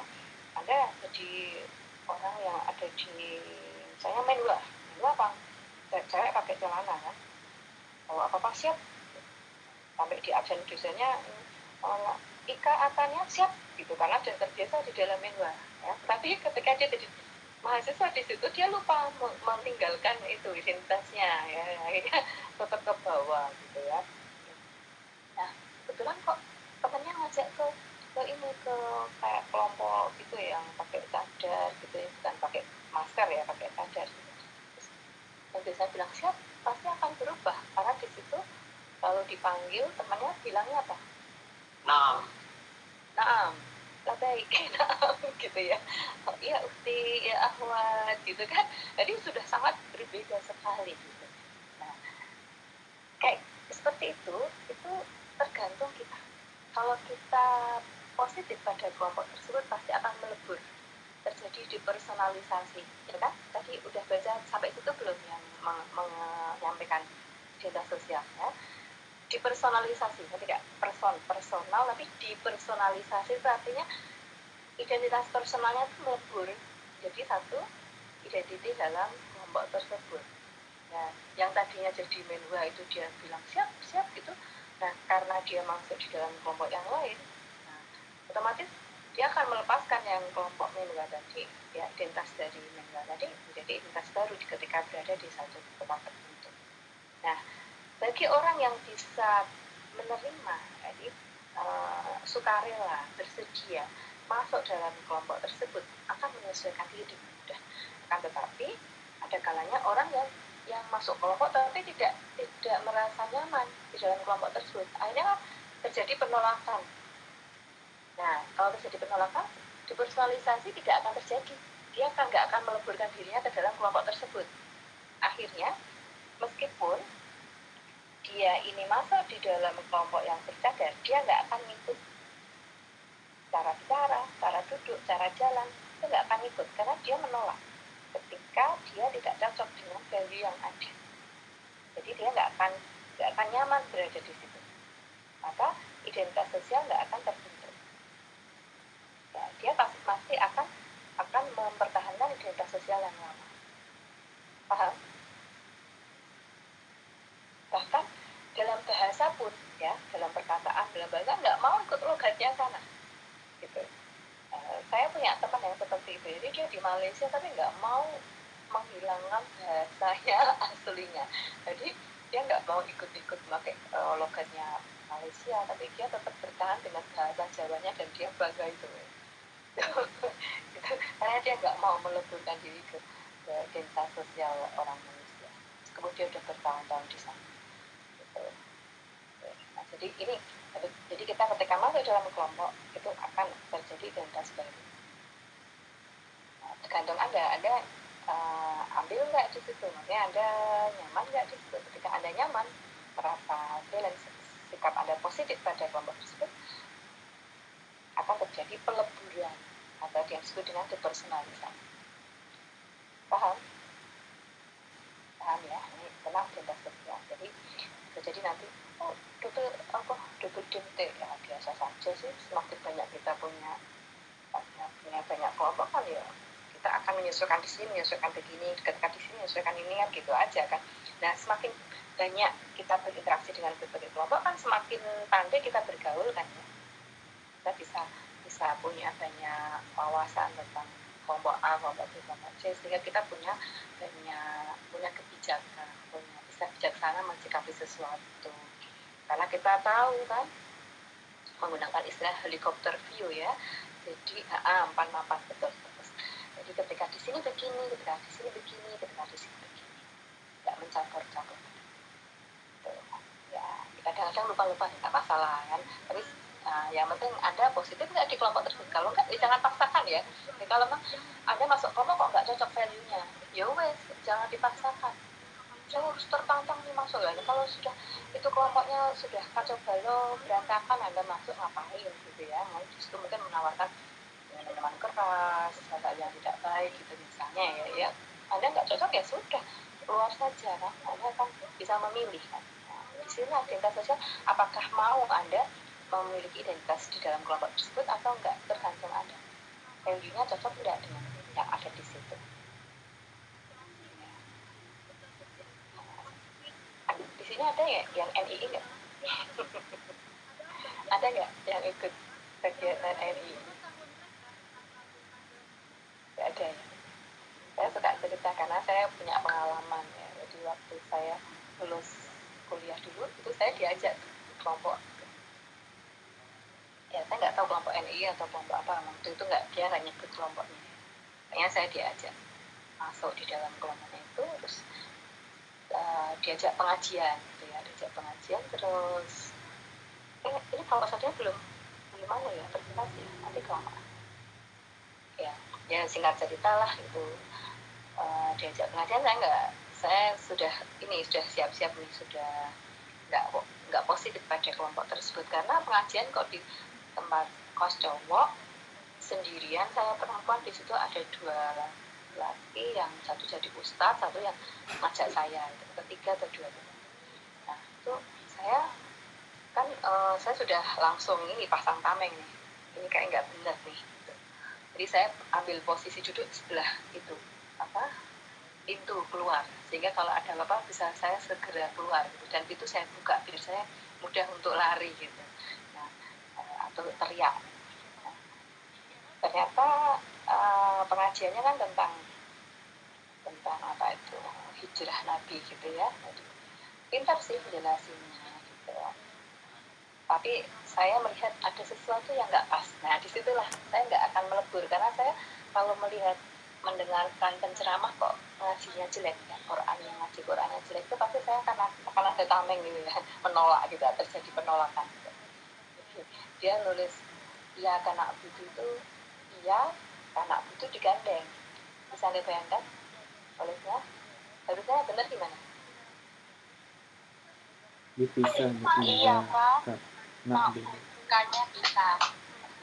Anda jadi orang yang ada di misalnya menua apa cewek pakai celana kan kalau apa siap sampai di absen dosennya Ika akannya siap gitu karena dia terbiasa di dalam menua ya. Tapi ketika dia jadi mahasiswa di situ dia lupa meninggalkan itu identitasnya ya, akhirnya tetap ke bawah gitu ya. Nah kebetulan kok temennya ngajak ke ini, ke kayak kelompok gitu yang pakai cadar gitu ya, bukan pakai masker ya, pakai cadar gitu. Terus saya bilang siap, pasti akan berubah karena di situ kalau dipanggil temannya bilangnya apa? Nah, Naam, baik, naam gitu ya. Oh, iya ukti, ya ahwat gitu kan. Jadi sudah sangat berbeda sekali gitu. Nah, kayak seperti itu tergantung kita. Kalau kita positif pada kelompok tersebut pasti akan melebur. Terjadi depersonalisasi, ya kan? Tadi udah baca sampai situ belum yang menyampaikan identitas sosialnya? Dipersonalisasi, tidak personal tapi dipersonalisasi itu artinya identitas personalnya itu melebur jadi satu identitas dalam kelompok tersebut. Nah, yang tadinya jadi menwa itu dia bilang siap gitu. Nah, karena dia masuk di dalam kelompok yang lain, nah, otomatis dia akan melepaskan yang kelompok menwa tadi, ya identitas dari menwa tadi menjadi identitas baru ketika berada di satu tempat tertentu. Nah, bagi orang yang bisa menerima, jadi sukarela, bersedia masuk dalam kelompok tersebut akan menyesuaikan diri dengan mudah. Akan tetapi ada kalanya orang yang masuk kelompok tapi tidak merasa nyaman di dalam kelompok tersebut, akhirnya terjadi penolakan. Nah, kalau terjadi penolakan, depersonalisasi tidak akan terjadi. Dia nggak akan meleburkan dirinya ke dalam kelompok tersebut. Akhirnya, meskipun dia ini masuk di dalam kelompok yang bercadar, dia nggak akan ngikut cara bicara, cara duduk, cara jalan, itu nggak akan ikut karena dia menolak ketika dia tidak cocok dengan value yang ada. Jadi dia nggak akan nyaman berada di situ. Maka identitas sosial nggak akan terbentuk. Ya, dia pasti akan mempertahankan identitas sosial yang lama. Paham? Bahkan dalam bahasa pun ya, dalam perkataan, dalam bahasa nggak mau ikut logatnya sana gitu. Saya punya teman yang seperti itu, jadi dia di Malaysia tapi nggak mau menghilangkan bahasanya aslinya, jadi dia nggak mau ikut-ikut pakai logatnya Malaysia, tapi dia tetap bertahan dengan bahasa Jawanya dan dia bangga itu gitu. Karena dia nggak mau meleburkan diri ke identitas sosial orang Malaysia, kemudian dia udah bertahun-tahun di sana gitu. Nah, jadi kita ketika masuk dalam kelompok itu akan terjadi identitas baru. Nah, tergantung Anda ambil nggak di situ, maksudnya Anda nyaman nggak di situ. Ketika Anda nyaman, merasa balance, sikap Anda positif pada kelompok tersebut, akan terjadi peleburan atau yang disebut dengan depersonalisasi. Paham? Paham ya? Ini tentang identitas sosial. Jadi nanti double dente ya biasa saja sih, semakin banyak kita punya banyak kelompok kan ya kita akan menyesuaikan di sini, menyesuaikan begini, ketika di sini menyesuaikan ini kan gitu aja kan. Nah, semakin banyak kita berinteraksi dengan berbagai kelompok kan semakin pandai kita bergaul kan ya. Kita bisa punya banyak wawasan tentang kelompok A, kelompok B, kelompok C, sehingga kita punya kebijakan, bisa bijaksana mensikapi sesuatu. Karena kita tahu kan menggunakan istilah helikopter view ya, jadi empan mapan betul. Jadi ketika di sini begini, ketika di sini begini, ketika di sini begini, tidak mencampur-campur. Ya, kadang-kadang lupa nggak masalah kan, tapi yang penting ada positif nggak di kelompok tersebut. Kalau nggak, jangan paksakan ya. Jadi kalau memang ada masuk kelompok kok nggak cocok value-nya, ya wes jangan dipaksakan. Saya harus tertantang nih masuk ya. Kalau sudah itu kelompoknya sudah kacau balau berantakan, Anda masuk ngapain gitu ya? Justru mungkin menawarkan minuman keras, hal yang tidak baik gitu misalnya ya. Anda nggak cocok ya sudah keluar saja kan. Anda akan bisa memilih kan. Nah, di sini identitas sosial, apakah mau Anda memiliki identitas di dalam kelompok tersebut atau enggak, tergantung Anda. Value-nya cocok tidak dengan yang ada di situ. Di sini ada ya yang NII nggak? Ada nggak yang ikut kegiatan NII? Nggak ada ya? cerita karena saya punya pengalaman ya. Jadi waktu saya lulus kuliah dulu itu saya diajak kelompok, ya saya nggak tahu kelompok NI atau kelompok apa, waktu itu dia nggak nyebut kelompoknya. Kayaknya saya diajak masuk di dalam kelompoknya itu, terus diajak pengajian gitu ya, terus ini kelompok saya belum mana ya, presentasi nanti kelompok ya singkat cerita lah itu diajak pengajian. Saya sudah siap-siap nih, sudah nggak positif pada kelompok tersebut karena pengajian kok di tempat kos cowok sendirian, saya perempuan, di situ ada 2 laki, yang satu jadi ustadz, satu yang ngajak saya, itu ketiga atau 2. Nah itu saya kan saya sudah langsung ini pasang tameng nih, ini kayak nggak benar nih gitu. Jadi saya ambil posisi duduk sebelah itu pintu keluar, sehingga kalau ada apa bisa saya segera keluar gitu. Dan pintu saya buka biar saya mudah untuk lari gitu, atau teriak. Ternyata pengajiannya kan tentang apa itu hijrah Nabi gitu ya. Jadi, pintar sih menjelasinnya gitu. Tapi saya melihat ada sesuatu yang nggak pas. Nah disitulah saya nggak akan melebur, karena saya kalau mendengarkan penceramah kok ngajinya jelek ya, Qurannya jelek, itu pasti saya akan ada tameng gitu ya, menolak gitu, terjadi penolakan gitu. Jadi, dia nulis iya karena butuh itu, iya karena butuh digandeng. Bisa Anda bayangkan harusnya benar gimana? Dipisah Iya Pak, bukannya bisa.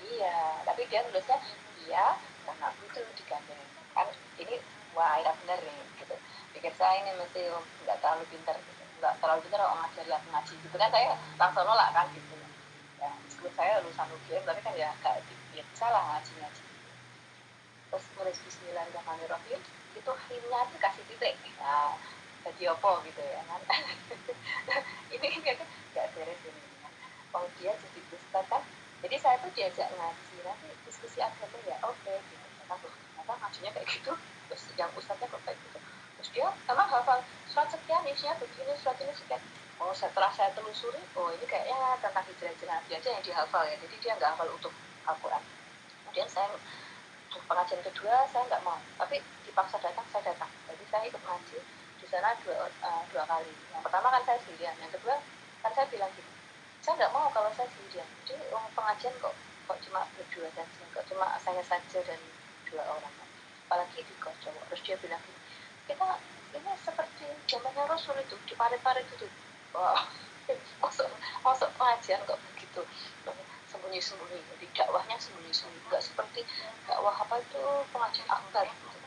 Iya, tapi dia nulisnya iya karena butuh digandeng. Kan ini wah tidak benar nih gitu. Pikir saya ini mesti nggak terlalu pintar gitu. Nggak terlalu pintar orang ngaji gitu kan, saya langsung nolak kan gitu. Ya, meskipun saya lulusan UGM tapi kan ya nggak bisa lah ngaji. Terus nulis Bismillahirrahmanirrahim itu himnya dikasih titik. Nah, jadi apa gitu ya kan. Ini kayaknya nggak beres ini kan. Kalau dia jadi ustaz kan, jadi saya tuh diajak ngaji, nanti diskusi agama ya oke gitu. Kenapa ngajinya kayak gitu, terus yang ustaznya kok kayak gitu, terus dia emang hafal surat sekian isinya begini, surat ini sekian. Oh setelah saya telusuri, oh ini kayaknya tentang hijrah Nabi aja yang dihafal ya, jadi dia nggak hafal utuh Al-Quran. Kemudian saya pengajian kedua saya nggak mau, tapi dipaksa datang, saya datang. Jadi saya ikut ngaji di sana dua kali. Yang pertama kan saya sendirian, yang kedua kan saya bilang gitu, saya nggak mau kalau saya sendirian. Jadi pengajian kok cuma berdua saja, kok cuma saya saja dan 2 orang, apalagi di kos cowok. Terus dia bilang gini, kita ini seperti zamannya Rasul itu, di parit-parit itu. Wah, masuk pengajian kok begitu sembunyi-sembunyi, jadi dakwahnya sembunyi-sembunyi, nggak seperti dakwah apa itu pengajian akbar gitu.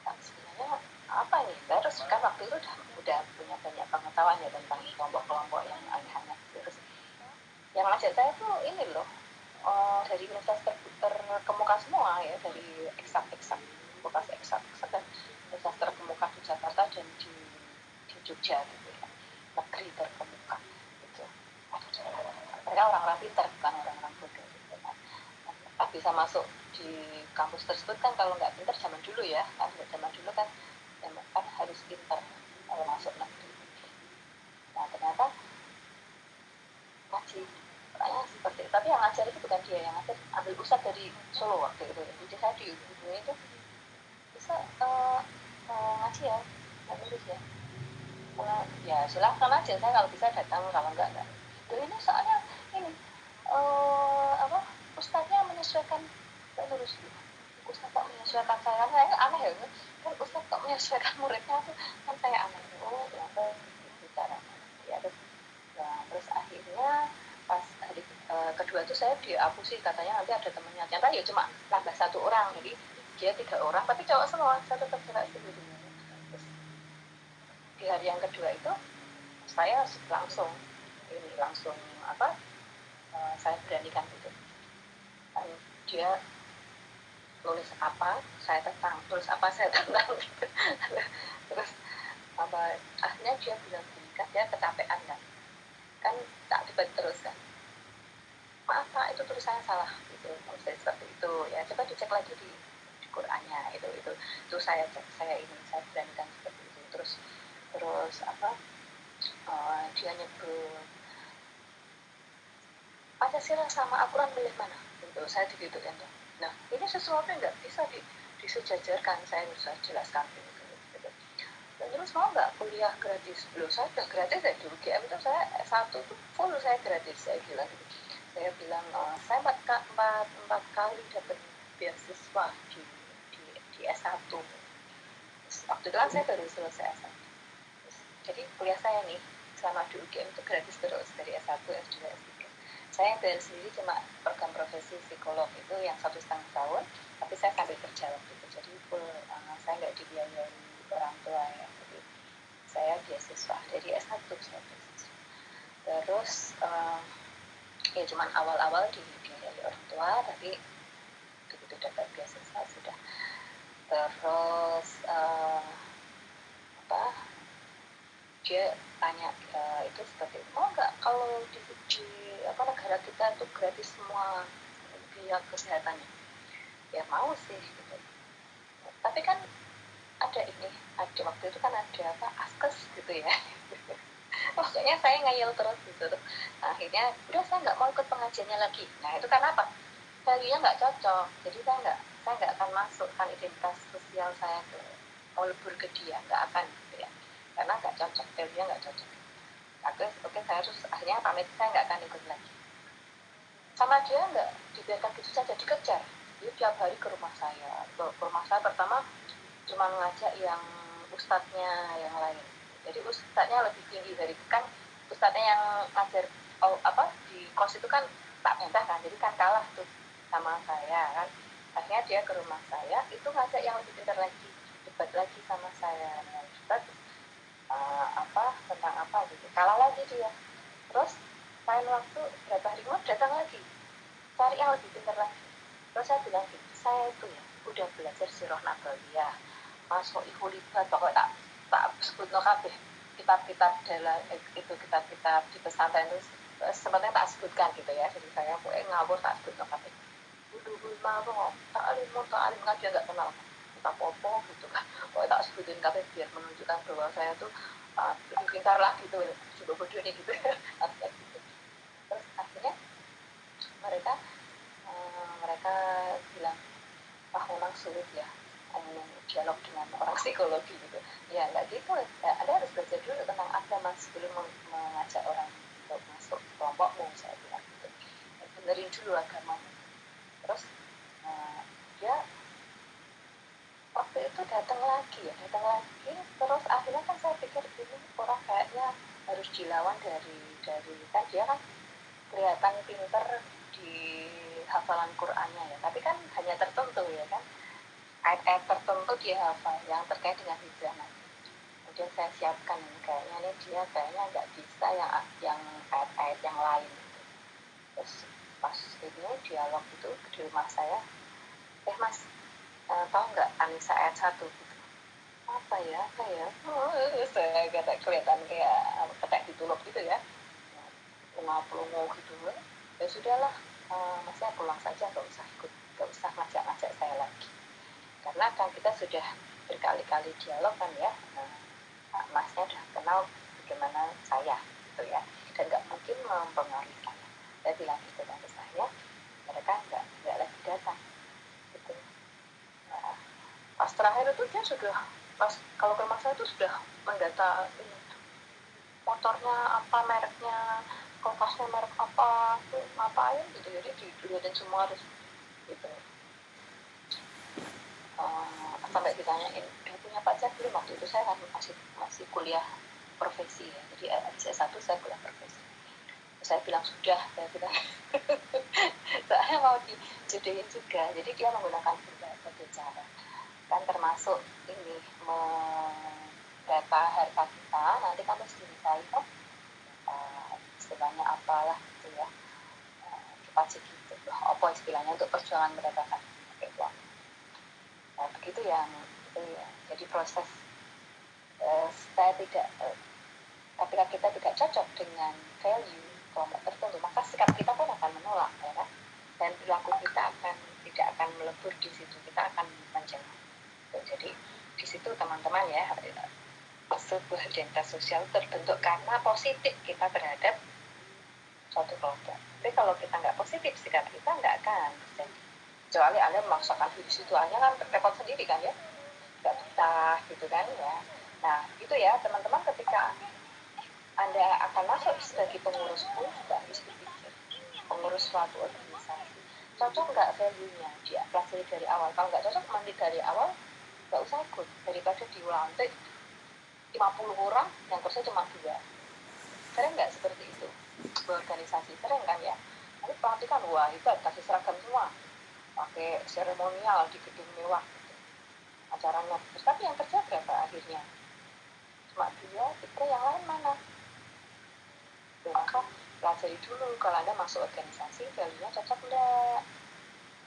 Nah, sebenarnya apa ini? Terus kan waktu itu udah punya banyak pengetahuan ya tentang kelompok-kelompok yang aneh-aneh. Terus yang ngajak saya tuh ini loh, dari universitas terkemuka semua ya, dari fakultas eksak dan universitas terkemuka di Jakarta dan di Jogja gitu ya, negeri terkemuka gitu. Mereka orang-orang pintar, bukan orang-orang bodoh gitu kan. Bisa masuk di kampus tersebut kan, kalau nggak pintar zaman dulu ya, zaman dulu kan harus pintar kalau masuk negeri. Nah ternyata ngaji seperti itu, tapi yang ngajar itu bukan dia yang ngajar, ambil ustadz dari Solo waktu itu. Jadi saya dihubungi itu, bisa ngaji ya, nggak tulis ya, ya silahkan aja, saya kalau bisa datang, kalau enggak. Ini soalnya ini ustadznya menyesuaikan, saya terus ustadz kok menyesuaikan saya aneh ya kan, ustadz kok menyesuaikan muridnya tuh kan saya aneh. Oh ternyata itu caranya ya. Terus akhirnya pas hari kedua itu saya diapusi, katanya nanti ada temennya, ternyata ya cuma tambah 1 orang, jadi dia 3 orang tapi cowok semua, saya tetap cewek sendiri. Terus di hari yang kedua itu saya langsung saya beranikan gitu. Dan dia tulis apa saya tentang gitu. Terus akhirnya dia bilang gini kan, dia kecapean kan tak debat terus kan, maaf Pak itu tulisannya salah gitu, seperti itu ya, coba dicek lagi di Qurannya itu saya beranikan seperti itu. Terus dia nyebut Pancasila sama Al-Quran milih mana? Gitu, saya digituin tuh. Nah, ini sesuatu yang nggak bisa disejajarkan, saya bisa jelaskan gitu. Dan terus mau nggak kuliah gratis? Loh, saya udah gratis ya di UGM itu, saya S1 tuh full saya gratis, saya bilang gitu. Saya bilang, saya empat kali dapat beasiswa di S1. Terus, waktu itu kan saya baru selesai S1. Terus, jadi kuliah saya nih, selama di UGM itu gratis terus, dari S1, S2, S3. Saya yang bayar sendiri cuma program profesi psikolog itu yang 1,5 tahun, tapi saya sambil kerja waktu itu, jadi full, saya nggak dibiayai orang tua ya, jadi saya beasiswa dari S1 saya beasiswa. Terus ya cuman awal-awal dibiayai orang tua, tapi begitu dapat beasiswa sudah. Terus dia tanya itu seperti mau nggak kalau di negara kita itu gratis semua biaya kesehatannya? Ya mau sih gitu. Tapi kan ada waktu itu kan ada askes gitu ya. Maksudnya saya ngayal terus gitu. Akhirnya udah saya nggak mau ikut pengajiannya lagi. Nah itu karena apa? Value-nya nggak cocok. Jadi saya nggak akan masukkan identitas sosial saya mau lebur ke dia, nggak akan gitu ya. Karena nggak cocok, value-nya nggak cocok. Oke, saya harus akhirnya pamit, saya nggak akan ikut lagi. Sama dia nggak dibiarkan gitu saja, dikejar. Dia tiap hari ke rumah saya. Ke rumah saya pertama cuma ngajak yang ustadznya yang lain. Jadi ustadznya lebih tinggi dari kan ustadznya yang ngajar di kos itu kan tak mentah kan, jadi kan kalah tuh sama saya kan. Akhirnya dia ke rumah saya, itu ngajak yang lebih pintar lagi, debat lagi sama saya. Debat tentang apa gitu, kalah lagi dia. Terus lain waktu berapa hari kemudian datang lagi cari yang lebih pintar lagi. Terus saya bilang gitu, saya itu ya udah belajar sirah nabawiyah, masuk ikhlibat, pokoknya tak sebut no kabeh kitab-kitab dalam itu kitab-kitab di pesantren itu sebenarnya tak sebutkan gitu ya. Jadi saya ngawur tak sebut no kabeh. Dulu mau tak alim ngaji nggak kenal kita popo gitu kan. Pokoknya tak sebutin kabeh biar menunjukkan bahwa saya tuh lebih pintar lah gitu, coba bodoh nih gitu. Terus akhirnya mereka bilang memang sulit ya dialog dengan orang psikologi gitu. Ya nggak gitu, ya, Anda harus belajar dulu tentang agama sebelum mengajak orang untuk masuk kelompokmu, saya bilang gitu. Benerin dulu agamamu. Terus dia waktu itu datang lagi, terus akhirnya kan saya pikir ini orang kayaknya harus dilawan dari kan dia kan kelihatan pinter di hafalan Qur'annya ya, tapi kan hanya tertentu ya kan, ayat-ayat tertentu dia hafal yang terkait dengan hijrah nanti. Kemudian saya siapkan ini kayaknya dia nggak bisa yang ayat-ayat yang lain gitu. Terus pas ini dialog itu di rumah saya, mas tahu nggak Anisa ayat 1 gitu? Apa ya saya kata kelihatan kayak ketek dituluk gitu ya, 50 gitu. Ya sudahlah, masnya pulang saja, nggak usah ngajak saya lagi, karena kan kita sudah berkali-kali dialog kan ya. Masnya udah kenal bagaimana saya gitu ya, dan nggak mungkin mempengaruhi saya bilang gitu kan ke saya. Mereka nggak lagi datang gitu. Pas terakhir itu dia sudah kalau ke rumah saya itu sudah mendata ini, motornya apa, mereknya, kulkasnya merek apa, tuh ngapain gitu, jadi dilihatin semua harus gitu. Sampai ditanyain udah punya pacar belum, waktu itu saya kan masih kuliah profesi ya, jadi habis S1 saya kuliah profesi. Saya bilang sudah, saya bilang saya mau dijodohin juga, jadi dia menggunakan berbagai cara kan, termasuk ini mendata harta kita, nanti kamu sendiri tahu kok istilahnya apalah gitu ya, pajak gitu loh, apa istilahnya untuk perjuangan mendapatkan uang. Nah begitu yang itu ya, jadi proses saya tidak ketika kita tidak cocok dengan value kelompok tertentu, maka sikap kita pun akan menolak ya kan? Dan perilaku kita tidak akan melebur di situ, kita akan menjelma. Jadi di situ teman-teman ya, sebuah identitas sosial terbentuk karena positif kita terhadap suatu kelompok. Tapi kalau kita nggak positif sikap kita nggak akan terjadi. Kecuali Anda memaksakan di situ, Anda kan repot sendiri kan ya, nggak betah gitu kan ya. Nah itu ya teman-teman, ketika Anda akan masuk sebagai pengurus pun juga harus berpikir, pengurus suatu organisasi, cocok nggak value-nya, dia pelajari dari awal. Kalau nggak cocok, mandi dari awal, nggak usah ikut, daripada dilantik 50 orang yang kerja cuma 2. Sering nggak seperti itu berorganisasi? Sering kan ya. Nanti pelantikan, wah itu kasih seragam semua, pakai seremonial di gedung mewah gitu, acaranya bagus, tapi yang kerja berapa akhirnya? Cuma 2, 3, yang lain mana? Maka pelajari dulu kalau Anda masuk organisasi, value-nya cocok enggak,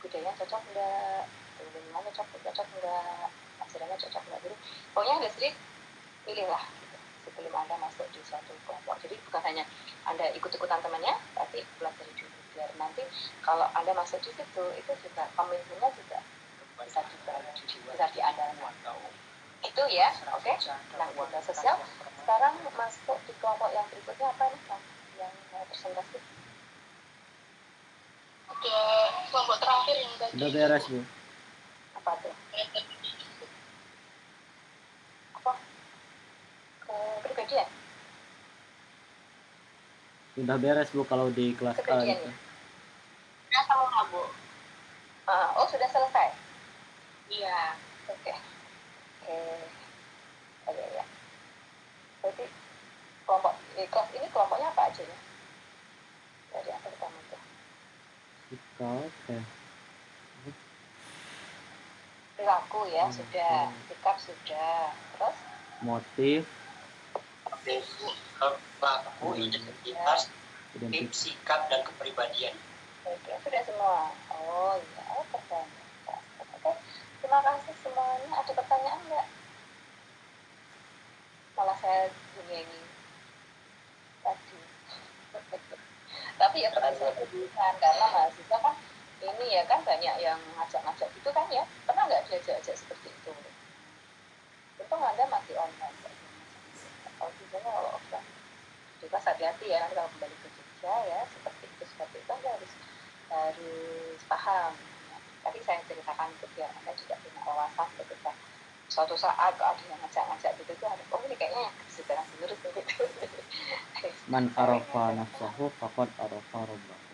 budayanya cocok enggak, lingkungannya cocok enggak, ajarannya cocok enggak. Jadi pokoknya Anda sendiri pilihlah gitu, sebelum Anda masuk di suatu kelompok. Jadi bukan hanya Anda ikut-ikutan temannya, tapi pelajari dulu biar nanti kalau Anda masuk di situ, itu juga komitmennya juga bisa diandalkan. Itu ya, oke. Nah, identitas sosial. Sekarang masuk di kelompok yang berikutnya apa nih, yang presentasi? Oke, kelompok terakhir yang tadi. Udah beres, Bu. Apa tuh? Apa? Kepribadian. Sudah beres, Bu, kalau di kelas A Kepribadian itu. ya? Nah, sama nggak, Bu? Oh sudah selesai. Iya. Oke. Ya. Berarti kelompok kelas ini kelompoknya apa aja ya? Dari yang pertama tuh. Sikap, Perilaku ya sudah, sikap sudah, terus motif, pelaku, identitas, identitas. sikap, dan kepribadian. oke, sudah semua. Oh iya, keren. Oke, terima kasih semuanya. Ada pertanyaan nggak? Malah saya nyanyi tadi. Tapi ya pernah saya bukan, karena mahasiswa kan ini ya kan banyak yang ngajak-ngajak gitu kan ya. Pernah nggak diajak-ajak seperti itu? Untung Anda masih online. Kalau biasanya kalau offline, juga hati-hati ya nanti kalau kembali ke Jogja ya, seperti itu Anda harus paham. Tadi saya ceritakan itu biar Anda juga punya wawasan ketika suatu saat kalau ada yang ngajak-ngajak gitu tuh ada, oh ini kayaknya sejarah seluruh gitu. Man arafa nafsahu faqad arafa rabbahu.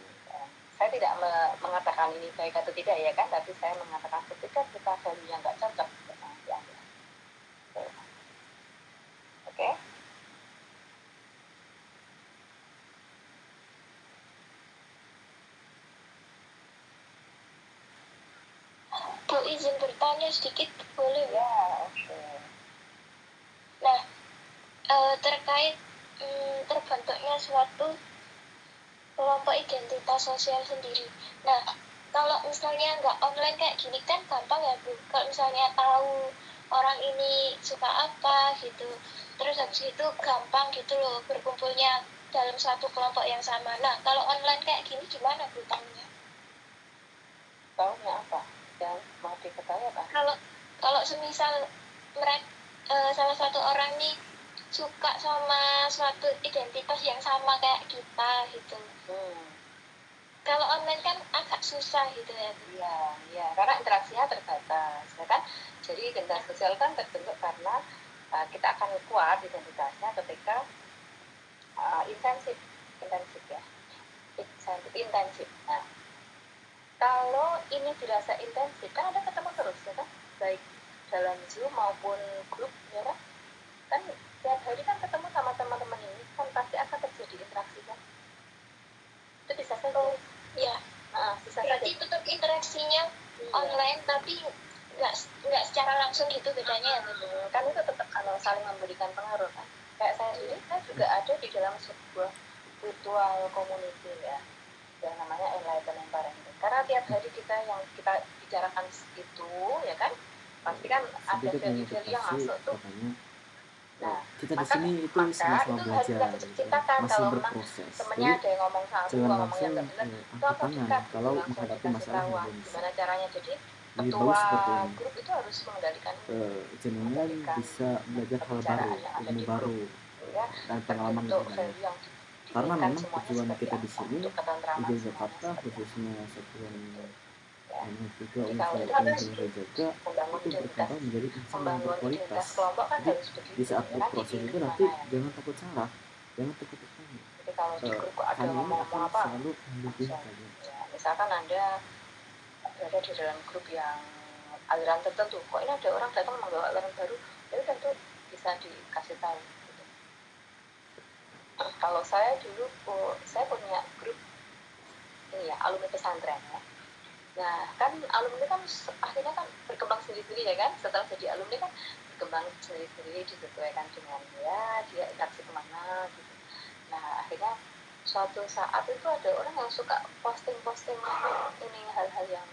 Saya tidak mengatakan ini baik atau tidak ya kan, tapi saya mengatakan ketika kita value yang nggak cocok, jangan diambil. Oke. Bu, izin bertanya sedikit, boleh? Ya, oke. Nah, terkait terbentuknya suatu kelompok identitas sosial sendiri. Nah, kalau misalnya nggak online kayak gini kan gampang ya, Bu. Kalau misalnya tahu orang ini suka apa gitu, terus habis itu gampang gitu loh berkumpulnya dalam suatu kelompok yang sama. Nah, kalau online kayak gini gimana, Bu, tahunya? Tahunya apa? Yang mau diketahui apa? Kalau semisal mereka salah satu orang nih suka sama suatu identitas yang sama kayak kita gitu. Kalau online kan agak susah gitu ya. Iya, karena interaksinya terbatas, ya kan? Jadi identitas sosial kan terbentuk karena kita akan kuat identitasnya ketika intensif ya, intensif. Nah, kalau ini dirasa intensif, kan ada ketemu terus, ya kan? Baik dalam Zoom maupun grup, ya kan? Kan tiap hari kan ketemu sama teman-teman ini, kan pasti akan terjadi interaksi kan? Itu bisa saja. Ya, bisa berarti saja. tetap interaksinya online tapi nggak secara langsung gitu bedanya ya. Kan itu tetap kalau saling memberikan pengaruh kan. Kayak saya sendiri, saya juga ada di dalam sebuah virtual community ya, yang namanya Enlightenment Parenting. Karena tiap hari yang kita bicarakan itu, ya kan, pasti kan ada Sedikit value-value yang mengedukasi masuk tuh. katanya. Nah, kita di maka sini itu maka sama-sama itu harus belajar bisa gitu kan. diciptakan. Masih Kalau memang berproses. temennya Jadi ada yang ngomong salah, jangan ngomong langsung yang nggak benar, itu angkat langsung tangan di-cut gitu, kalau langsung menghadapi dikasih masalah tahu yang belum bisa. gimana caranya. Jadi Lebih bagus ketua seperti ini. grup itu harus mengendalikan Jenengan bisa belajar hal baru, pembicaraan yang ada ilmu di baru, grup, ya, dan pengalaman terbentuk lebih banyak. value yang Karena diinginkan memang semuanya tujuan seperti kita di apa, sini untuk ketentraman di semuanya Jakarta, seperti apa. khususnya satuan Ya. juga Jadi kalau unsur itu harus lingkungan jaga membangun itu identitas, berkembang menjadi insan yang berkualitas. kelompok kan Jadi harus begitu. di saat Ya kan, berproses ide itu nanti gimana ya. jangan takut salah, jangan takut bertanya. Jadi kalau di grup kok ada Kami ini ngomong-ngomong akan apa, selalu mendukung langsung. kalian. Ya, misalkan Anda berada di dalam grup yang aliran tertentu, kok ini ada orang datang membawa aliran baru, ya udah tuh bisa dikasih tahu gitu. Kalau saya dulu saya punya grup ini ya, alumni pesantren ya. Nah kan alumni kan akhirnya kan berkembang sendiri-sendiri ya kan, setelah jadi alumni kan berkembang sendiri-sendiri disesuaikan dengan ya dia interaksi kemana gitu. Nah akhirnya suatu saat itu ada orang yang suka posting-posting ini hal-hal yang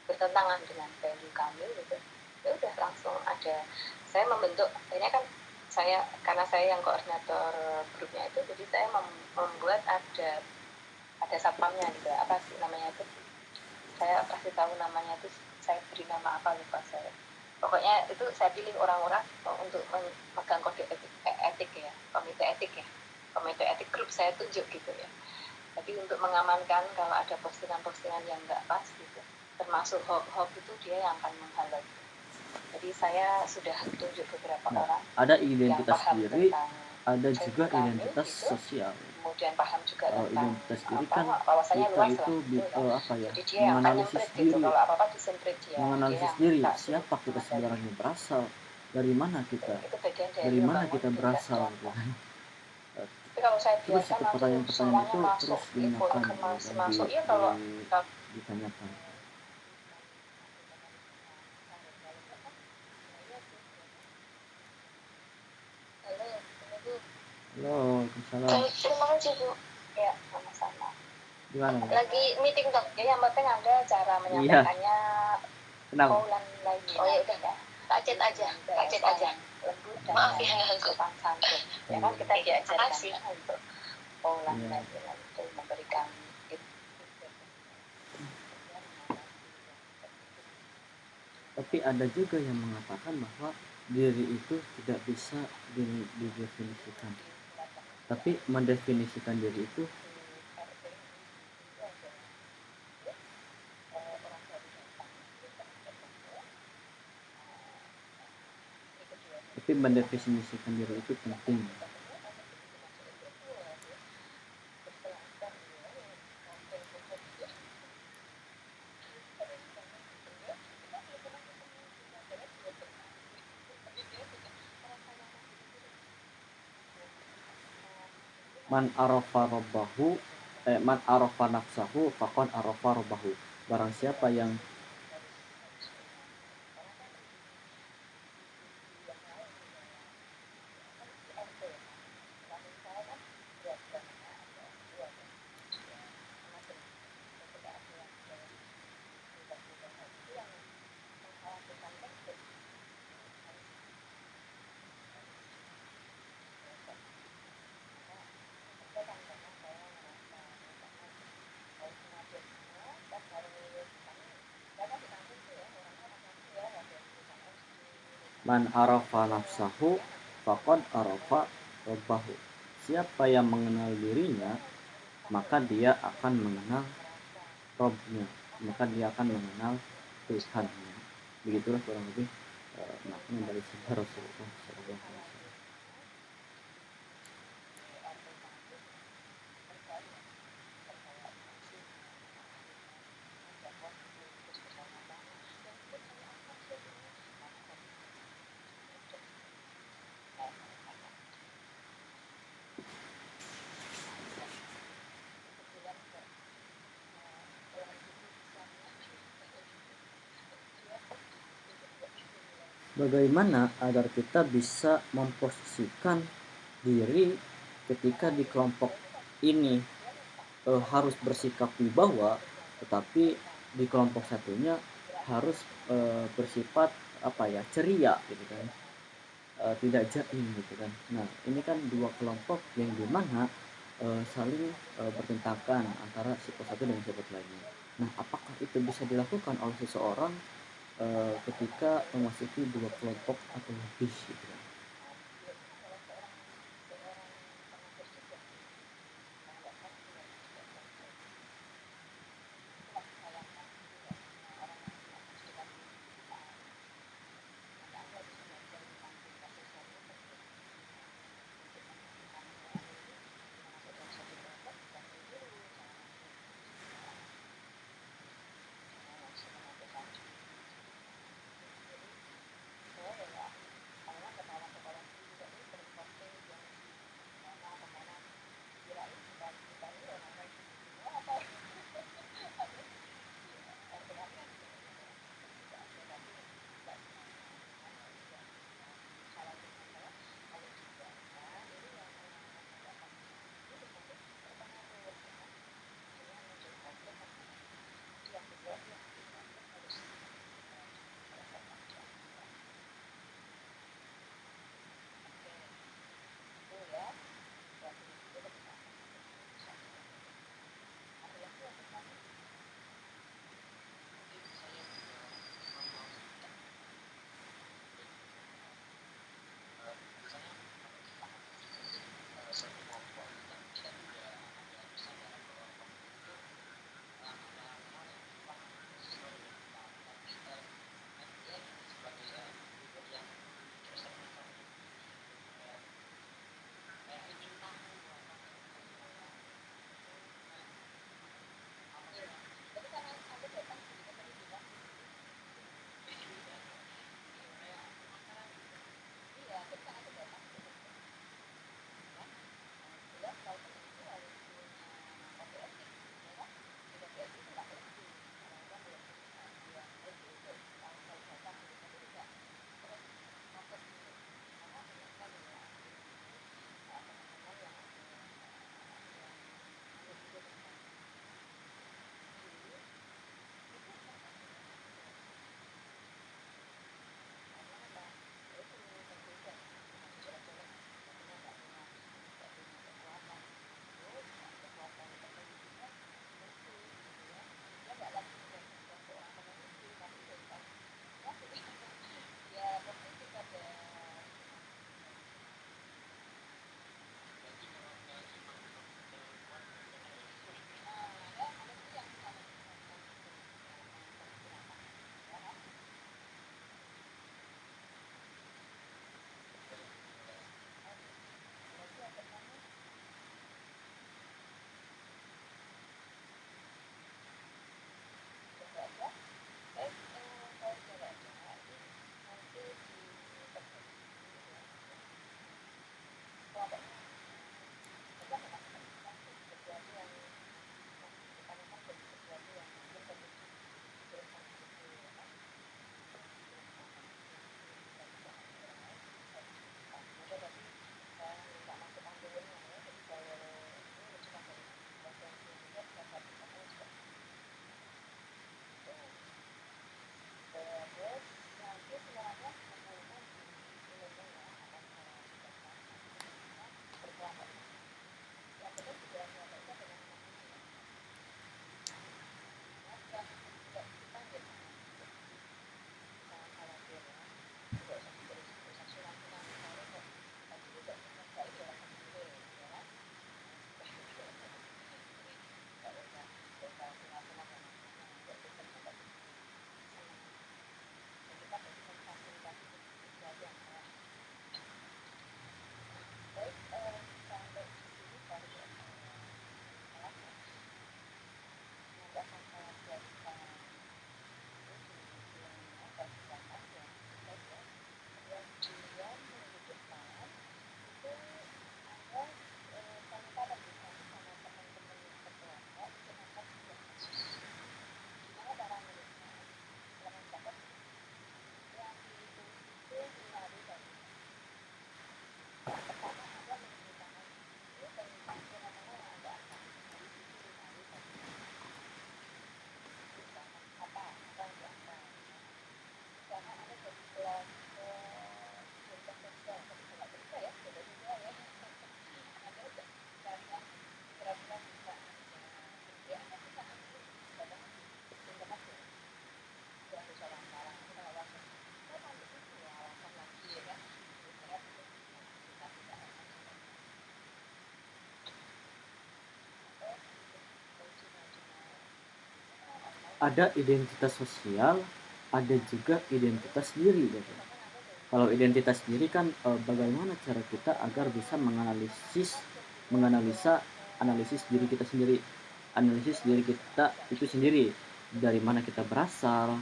bertentangan dengan value kami gitu. Ya udah langsung ada, saya membentuk, akhirnya kan saya, karena saya yang koordinator grupnya itu, jadi saya membuat ada satpamnya gitu, apa sih namanya itu, saya kasih tahu namanya itu, saya beri nama apa lupa saya, pokoknya itu saya pilih orang-orang untuk memegang kode etik ya, komite etik grup saya tunjuk gitu ya. Jadi untuk mengamankan kalau ada postingan-postingan yang nggak pas gitu, termasuk hoax itu dia yang akan menghalau. Jadi saya sudah tunjuk beberapa orang. Ada identitas yang paham diri, tentang ada juga kami, identitas gitu. sosial. Kemudian paham juga Kalau tentang identitas diri apa, kan wawasannya kita luas itu lah, apa ya, jadi dia yang akan menganalisis nyemprit gitu, diri, kalau apa-apa disemprit dia. menganalisis Dia diri yang siapa kita sebenarnya berasal, dari mana kita, itu bagian dari mana membangun kita berasal gitu kan. Tapi kalau saya Terus biarkan itu nanti pertanyaan-pertanyaan semuanya itu masuk, terus info diingatkan informasi dan masuk, ya kalau ditanyakan. Halo, Waalaikumsalam. Terima kasih Bu. ya sama-sama. Gimana? Lagi meeting dok. Ya yang penting Anda cara menyampaikannya Kenapa? kaulan lagi. Oh ya udah ya. Kacet aja. Lembut dan Maaf ya ganggu. sopan santun. Ya kan kita diajarkan Makasih. untuk kaulan Iya. lagi untuk memberikan Tapi ada juga yang mengatakan bahwa diri itu tidak bisa didefinisikan. Tapi mendefinisikan diri itu penting. Man arafa nafsahu faqad arafa rabbahu. Barang siapa yang man arafa nafsahu faqad arafa rabbahu. Siapa yang mengenal dirinya, maka dia akan mengenal Robnya, maka dia akan mengenal Tuhannya. Begitulah kurang lebih makna dari sabda Rasulullah SAW. Bagaimana agar kita bisa memposisikan diri ketika di kelompok ini harus bersikap wibawa, tetapi di kelompok satunya harus bersifat ceria gitu kan. tidak jaim gitu kan. Nah, ini kan dua kelompok yang dimana saling bertentangan antara sifat satu dengan sifat lainnya. Nah, apakah itu bisa dilakukan oleh seseorang ketika memasuki dua kelompok atau lebih gitu kan? ada identitas sosial, ada juga identitas diri gitu. Kalau identitas diri kan bagaimana cara kita agar bisa analisis diri kita sendiri, analisis diri kita itu sendiri, dari mana kita berasal,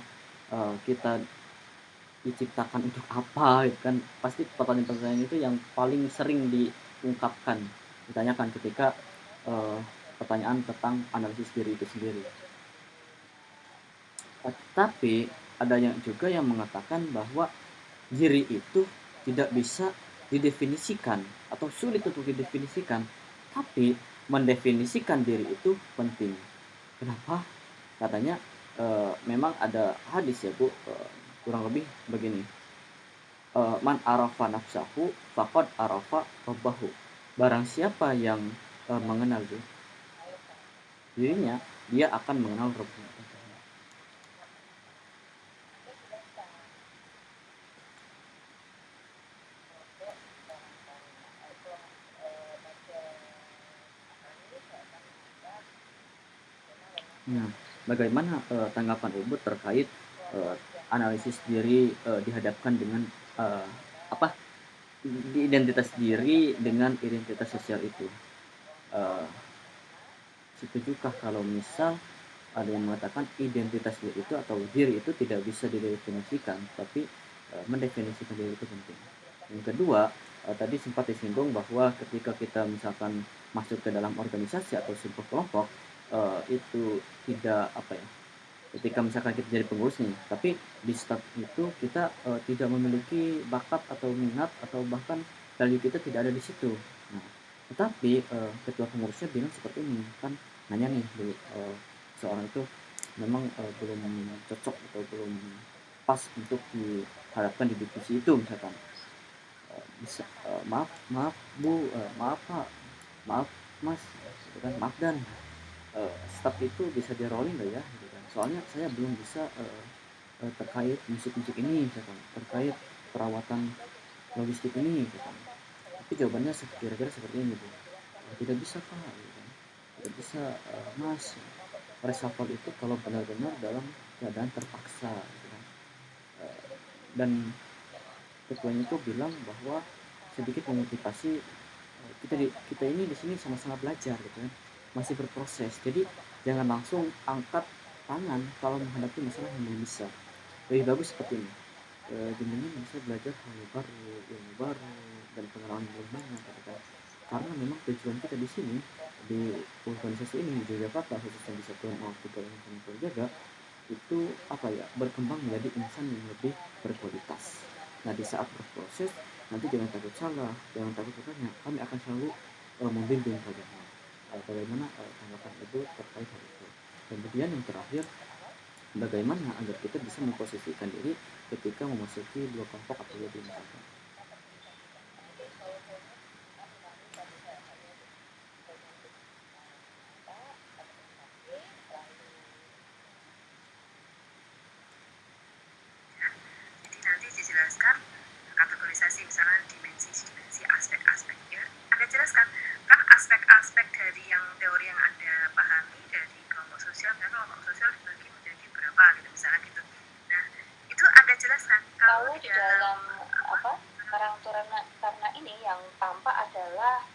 kita diciptakan untuk apa gitu kan. Pasti pertanyaan-pertanyaan itu yang paling sering ditanyakan ketika pertanyaan tentang analisis diri itu sendiri. Tapi ada yang juga yang mengatakan bahwa diri itu tidak bisa didefinisikan atau sulit untuk didefinisikan, tapi mendefinisikan diri itu penting. Kenapa? Katanya memang ada hadis ya Bu, kurang lebih begini. Man arafa nafsahu faqad arafa rabbahu. Barang siapa yang mengenal dirinya, dia akan mengenal Rabbnya. Nah, bagaimana tanggapan Ibu terkait analisis diri dihadapkan dengan apa di identitas diri dengan identitas sosial itu? Setujukah kalau misal ada yang mengatakan identitas diri itu atau diri itu tidak bisa didefinisikan, tapi mendefinisikan diri itu penting. Yang kedua, tadi sempat disinggung bahwa ketika kita misalkan masuk ke dalam organisasi atau sebuah kelompok, itu tidak ketika misalkan kita jadi pengurus nih, tapi di start itu kita tidak memiliki bakat atau minat atau bahkan value kita tidak ada di situ. Nah, tetapi ketua pengurusnya bilang seperti ini kan, nanya nih dulu, seorang itu memang belum cocok atau belum pas untuk dihadapkan di divisi itu misalkan. Maaf Bu, maaf Pak, maaf Mas, gitu kan, maaf Dan, staff itu bisa di rolling nggak ya, gitu kan. Soalnya saya belum bisa terkait musik ini misalkan, terkait perawatan logistik ini misalkan. Tapi jawabannya kira-kira seperti ini Bu, tidak bisa Pak, gitu kan. Tidak bisa Mas, reshuffle itu kalau benar-benar dalam keadaan terpaksa, gitu kan. Dan ketuanya itu bilang bahwa sedikit memotivasi kita ini di sini sama-sama belajar gitu kan, masih berproses, jadi jangan langsung angkat tangan kalau menghadapi masalah yang belum bisa. Lebih bagus seperti ini, gimana bisa belajar hal baru, ilmu baru, dan pengalaman baru banyak gitu kan. Karena memang tujuan kita di sini di organisasi ini di Yogyakarta, khususnya di Satuan Awak Tiga Jaga, itu berkembang menjadi insan yang lebih berkualitas. Nah, di saat berproses nanti jangan takut salah, jangan takut bertanya, kami akan selalu membimbing kalian. Bagaimana tanggapan Ibu terkait hal itu? Kemudian yang terakhir, bagaimana agar kita bisa memposisikan diri ketika memasuki dua kelompok atau lebih misalkan. Jadi nanti dijelaskan kategorisasi misalnya dimensi aspek-aspeknya. Anda jelaskan kan aspek-aspek dari yang teori yang Anda pahami dari kelompok sosial, dan kelompok sosial dibagi menjadi berapa gitu misalnya gitu. Nah, itu Anda jelaskan kalau di dalam karena ini yang tampak adalah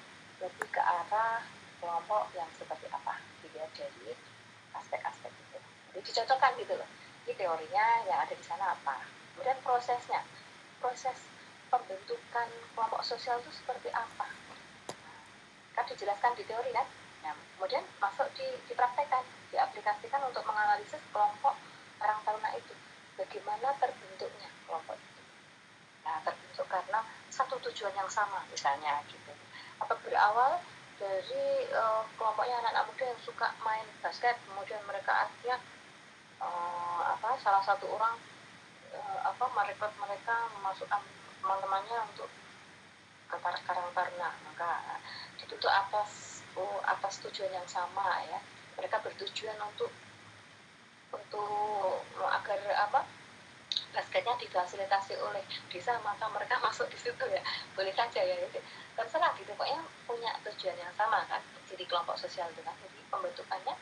lebih ke arah kelompok yang seperti apa dilihat dari aspek-aspek itu. Jadi dicocokkan gitu loh. Ini teorinya yang ada di sana apa. Kemudian proses pembentukan kelompok sosial itu seperti apa. Kan dijelaskan di teori kan. Nah, kemudian masuk dipraktekkan, diaplikasikan untuk menganalisis kelompok Karang Taruna itu. Bagaimana terbentuknya kelompok itu. Nah, terbentuk karena satu tujuan yang sama misalnya gitu. Atau berawal dari kelompoknya anak-anak muda yang suka main basket, kemudian mereka akhirnya salah satu orang merekrut mereka, memasukkan teman-temannya untuk ke Karang Taruna. Maka itu tuh atas tujuan yang sama ya. Mereka bertujuan untuk agar basketnya difasilitasi oleh desa, maka mereka masuk di situ ya, boleh saja ya, terserah gitu, pokoknya punya tujuan yang sama kan, jadi kelompok sosial itu kan. Jadi pembentukannya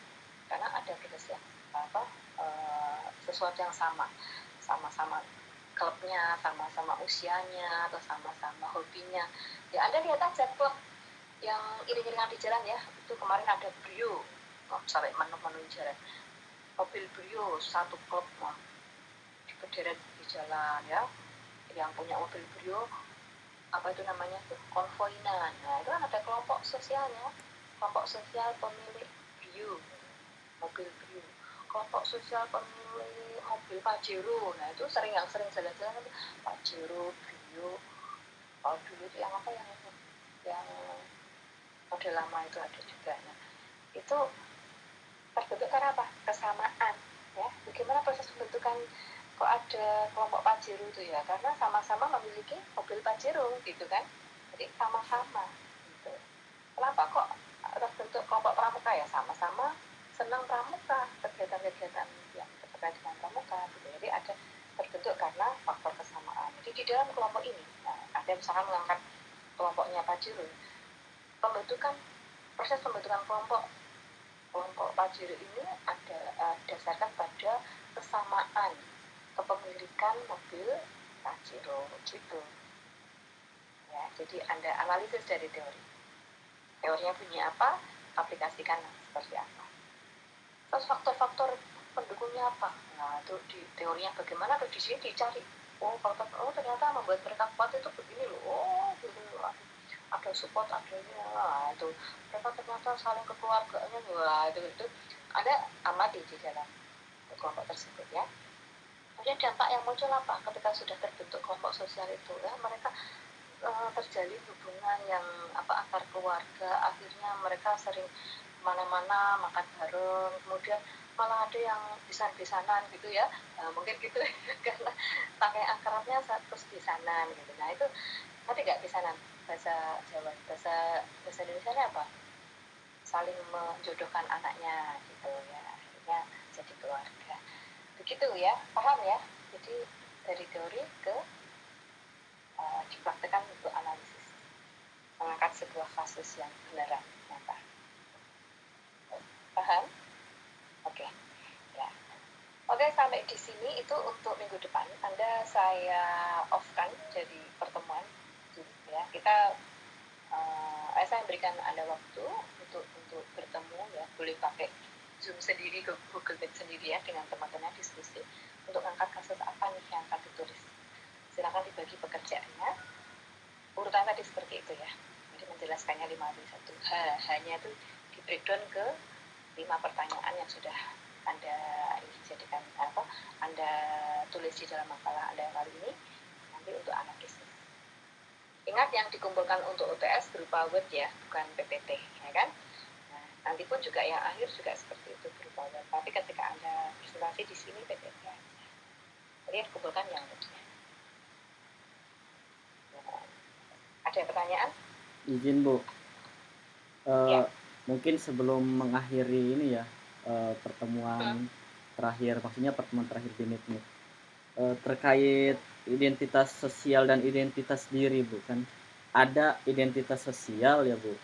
karena ada tugas yang sesuatu yang sama-sama klubnya, sama-sama usianya, atau sama-sama hobinya. Ya Anda lihat aja klub yang iring-iringan di jalan ya, itu kemarin ada Brio sampai menu jalan, mobil Brio satu klub berderet di jalan ya, yang punya mobil Brio apa itu namanya tuh konvoinan. Nah itu kan ada kelompok sosialnya, kelompok sosial pemilik Brio, mobil Brio, kelompok sosial pemilik mobil Pajero. Nah itu yang sering jalan-jalan itu Pajero, Brio. Kalau dulu itu yang apa yang model lama itu ada juga. Nah itu terbentuk karena apa? Kesamaan ya. Bagaimana proses pembentukan kok ada kelompok Pajero itu ya? Karena sama-sama memiliki mobil Pajero gitu kan. Jadi sama-sama gitu. Kenapa kok terbentuk kelompok pramuka ya? Sama-sama senang pramuka, kegiatan-kegiatan yang terkait dengan pramuka gitu. Jadi ada terbentuk karena faktor kesamaan. Jadi di dalam kelompok ini, nah, ada misalkan mengangkat kelompoknya Pajero, proses pembentukan kelompok Pajero ini ada dasarkan pada kesamaan kepemilikan mobil Pajero gitu ya. Jadi Anda analisis dari teorinya bunyi apa, aplikasikan seperti apa, terus faktor-faktor pendukungnya apa. Nah itu di teorinya bagaimana, terus di sini dicari ternyata membuat mereka kuat itu begini loh, gitu loh. Ada support adanya, itu mereka ternyata saling kekeluarganya, itu ada amati di dalam kelompok tersebut ya. Kemudian dampak yang muncul apa ketika sudah terbentuk kelompok sosial itu ya, mereka terjalin hubungan yang antar keluarga, akhirnya mereka sering kemana-mana makan bareng, kemudian malah ada yang besan-besanan gitu ya, mungkin gitu karena pakai akrabnya terus besanan gitu. Nah itu nanti nggak besanan bahasa Jawa, bahasa Indonesia apa, saling menjodohkan anaknya gitu ya, akhirnya jadi keluarga begitu ya, paham ya. Jadi dari teori ke dipraktekkan untuk analisis, mengangkat sebuah kasus yang beneran nyata. Paham? Oke. Ya. Oke, sampai di sini itu untuk minggu depan. Anda saya off-kan jadi pertemuan ya. Kita saya berikan Anda waktu untuk bertemu ya, boleh pakai Zoom sendiri, ke Google Meet sendiri ya, dengan teman-teman diskusi untuk angkat kasus apa nih yang akan ditulis. Silakan dibagi pekerjaannya. Urutan tadi seperti itu ya. Jadi menjelaskannya 5-1. Hanya itu di breakdown ke 5 pertanyaan yang sudah Anda jadikan Anda tulis di dalam makalah Anda kali ini, nanti untuk analisis. Ingat yang dikumpulkan untuk UTS berupa Word ya, bukan PPT ya kan. Nah, nanti pun juga yang akhir juga seperti itu berupa Word. Tapi ketika Anda presentasi di sini PPT aja. Jadi yang dikumpulkan yang Word-nya. Ada pertanyaan? Izin Bu, Ya. mungkin sebelum mengakhiri ini ya, pertemuan terakhir, maksudnya pertemuan terakhir di Meet, terkait identitas sosial dan identitas diri Bu, kan ada identitas sosial ya Bu,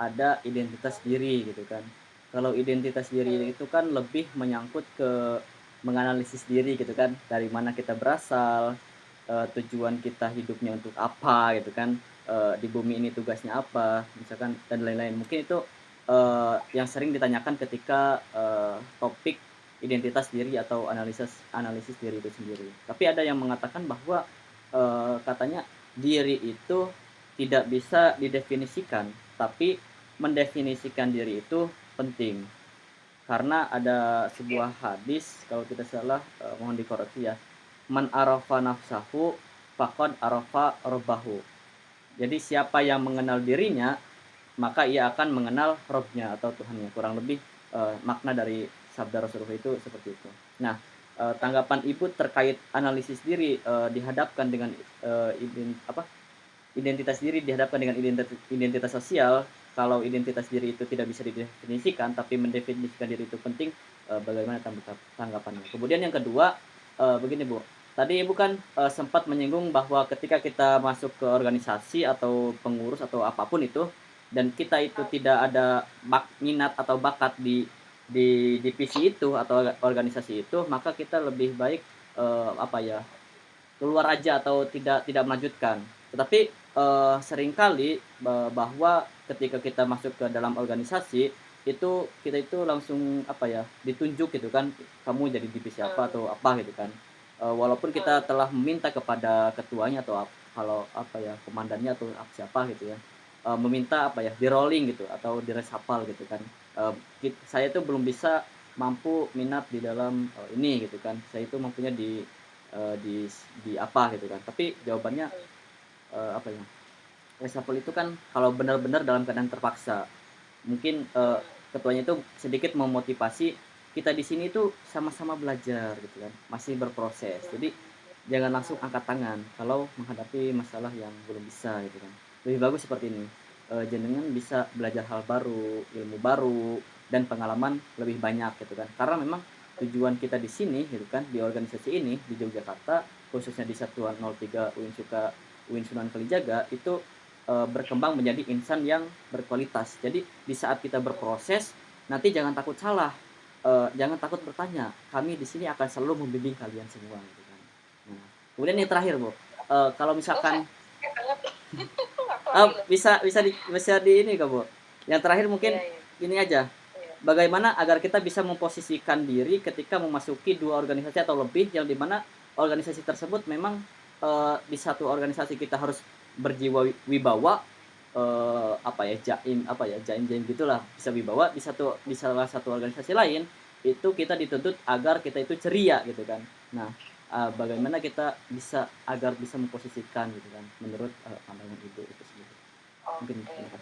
ada identitas diri gitu kan. Kalau identitas diri itu kan lebih menyangkut ke menganalisis diri gitu kan, dari mana kita berasal, tujuan kita hidupnya untuk apa gitu kan, di bumi ini tugasnya apa misalkan, dan lain-lain. Mungkin itu yang sering ditanyakan ketika topik identitas diri atau analisis diri itu sendiri. Tapi ada yang mengatakan bahwa katanya diri itu tidak bisa didefinisikan, tapi mendefinisikan diri itu penting. Karena ada sebuah hadis kalau tidak salah, mohon dikoreksi ya, man arafa nafsahu faqad arafa rabbahu. Jadi siapa yang mengenal dirinya, maka ia akan mengenal Robnya atau Tuhannya. Kurang lebih makna dari sabda Rasulullah itu seperti itu. Nah, tanggapan Ibu terkait analisis diri dihadapkan dengan identitas diri dihadapkan dengan identitas sosial. Kalau identitas diri itu tidak bisa didefinisikan, tapi mendefinisikan diri itu penting, bagaimana tanggapannya? Kemudian yang kedua, begini Bu, tadi Ibu kan sempat menyinggung bahwa ketika kita masuk ke organisasi atau pengurus atau apapun itu, dan kita itu tidak ada minat atau bakat di di divisi itu atau organisasi itu, maka kita lebih baik keluar aja atau tidak melanjutkan. Tetapi seringkali bahwa ketika kita masuk ke dalam organisasi itu kita itu langsung ditunjuk gitu kan, kamu jadi divisi apa atau apa gitu kan. Walaupun kita telah meminta kepada ketuanya atau kalau komandannya atau siapa gitu ya, meminta di rolling gitu atau di reshuffle gitu kan. Saya itu belum bisa mampu minat di dalam ini gitu kan. Saya itu mampunya di apa gitu kan. Tapi jawabannya reshuffle itu kan kalau benar-benar dalam keadaan terpaksa. Mungkin ketuanya itu sedikit memotivasi kita di sini itu sama-sama belajar gitu kan, masih berproses. Jadi jangan langsung angkat tangan kalau menghadapi masalah yang belum bisa gitu kan. Lebih bagus seperti ini. Jenengan bisa belajar hal baru, ilmu baru, dan pengalaman lebih banyak gitu kan. Karena memang tujuan kita di sini gitu kan, di organisasi ini di Yogyakarta, khususnya di Satuan 03 UIN Sunan Kalijaga itu berkembang menjadi insan yang berkualitas. Jadi di saat kita berproses, nanti jangan takut salah, jangan takut bertanya. Kami di sini akan selalu membimbing kalian semua gitu kan. Nah, kemudian yang terakhir Bu, kalau misalkan bisa di ini Kak Bu. Yang terakhir mungkin ini aja. Bagaimana agar kita bisa memposisikan diri ketika memasuki dua organisasi atau lebih, yang dimana organisasi tersebut memang di satu organisasi kita harus berjiwa wibawa, jaim gitulah, bisa wibawa. Di salah satu organisasi lain itu kita dituntut agar kita itu ceria gitu kan. Nah, bagaimana kita bisa agar bisa memposisikan gitu kan menurut pandangan Ibu itu sendiri. Oke.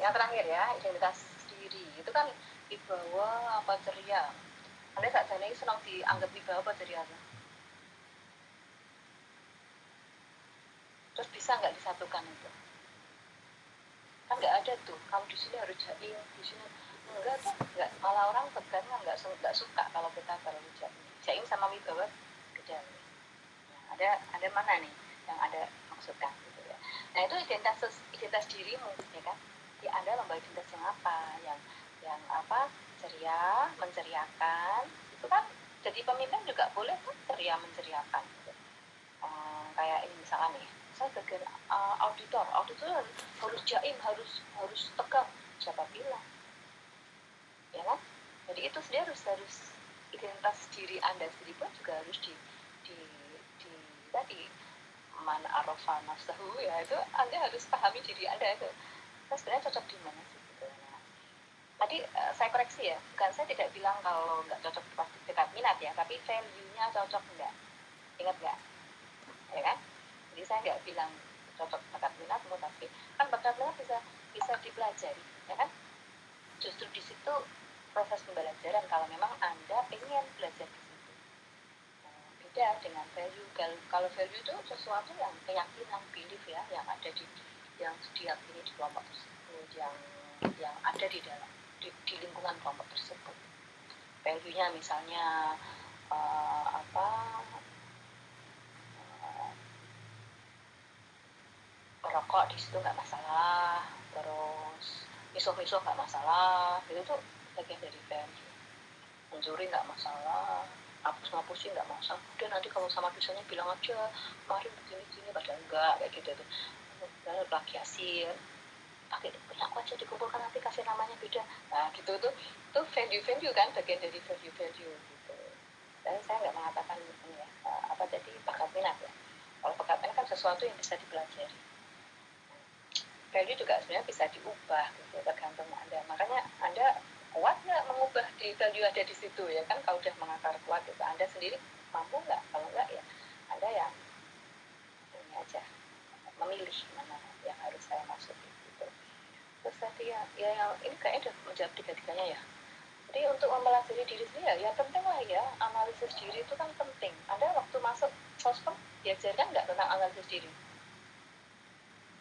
Yang terakhir ya, identitas diri itu kan wibawa apa ceria. Anda saat ini senang dianggap wibawa apa ceria? Terus bisa nggak disatukan itu? Kan nggak ada tuh. Kamu di sini harus jaim, di sini enggak tuh, nggak. Malah orang tegan nggak suka kalau kita terlalu jaim sama wibawa beda. Nah, ada mana nih yang ada maksudkan gitu ya? Nah itu identitas dirimu ya kan? Ya Anda lomba identitas yang apa? Yang apa? Ceria, menceriakan. Itu kan jadi pemimpin juga boleh kan ceria menceriakan. Gitu. Kayak ini misalkan nih, saya bagian auditor harus jaim, harus tegang. Siapa bilang? Ya kan? Jadi itu sendiri harus identitas diri Anda sendiri pun juga harus di tadi man arafa nafsahu ya, itu Anda harus pahami diri Anda itu sebenarnya cocok di mana sih gitu. Nah, tadi saya koreksi ya, bukan saya tidak bilang kalau nggak cocok pasti dekat minat ya, tapi value-nya cocok enggak, ingat nggak ya kan? Jadi saya nggak bilang cocok bakat minatmu, tapi kan bakat minat bisa dipelajari ya kan. Justru di situ proses pembelajaran kalau memang Anda ingin belajar di situ. Beda dengan value. Kalau value itu sesuatu yang keyakinan, belief ya, yang ada yang diyakini di kelompok tersebut, yang ada di dalam di lingkungan kelompok tersebut. Value-nya misalnya merokok di situ nggak masalah, terus misuh-misuh nggak masalah, itu tuh bagian dari value. Mencuri nggak masalah, ngapus-ngapusin nggak masalah. Udah nanti kalau sama dosennya bilang aja, kemarin begini-begini, padahal enggak kayak gitu tuh. Plagiasi, pakai punya aku aja dikumpulkan nanti kasih namanya beda. Nah gitu tuh value kan, bagian dari value gitu. Dan saya nggak mengatakan ini ya, jadi bakat minat ya. Kalau bakat minat kan sesuatu yang bisa dipelajari. Value juga sebenarnya bisa diubah gitu, tergantung Anda. Makanya Anda kuat nggak mengubah di value ada di situ ya kan? Kalau udah mengakar kuat gitu, Anda sendiri mampu nggak? Kalau nggak ya Anda yang ini aja memilih mana yang harus saya masuki gitu. Terus tadi ya ini kayaknya udah menjawab tiga-tiganya ya. Jadi untuk mempelajari diri sendiri ya penting lah ya, analisis diri itu kan penting. Anda waktu masuk sosmed diajarkan nggak tentang analisis diri?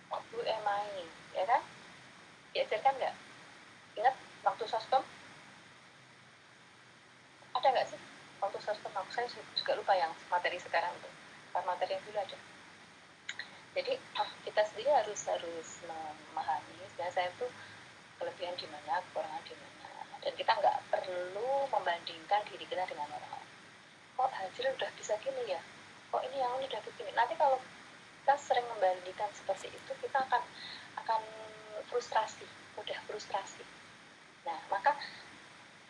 Who am I, ya kan? Diajarkan nggak? Ingat waktu sosmed ada nggak sih? Waktu sosmed saya juga lupa yang materi sekarang itu. Karena materi yang dulu ada. Jadi kita sendiri harus memahami sebenarnya saya itu kelebihan di mana, kekurangan di mana. Dan kita nggak perlu membandingkan diri kita dengan orang lain. Kok hasil udah bisa gini ya, kok ini yang ini udah begini. Nanti kalau kita sering membandingkan seperti itu, kita akan frustrasi, mudah frustrasi. Nah, maka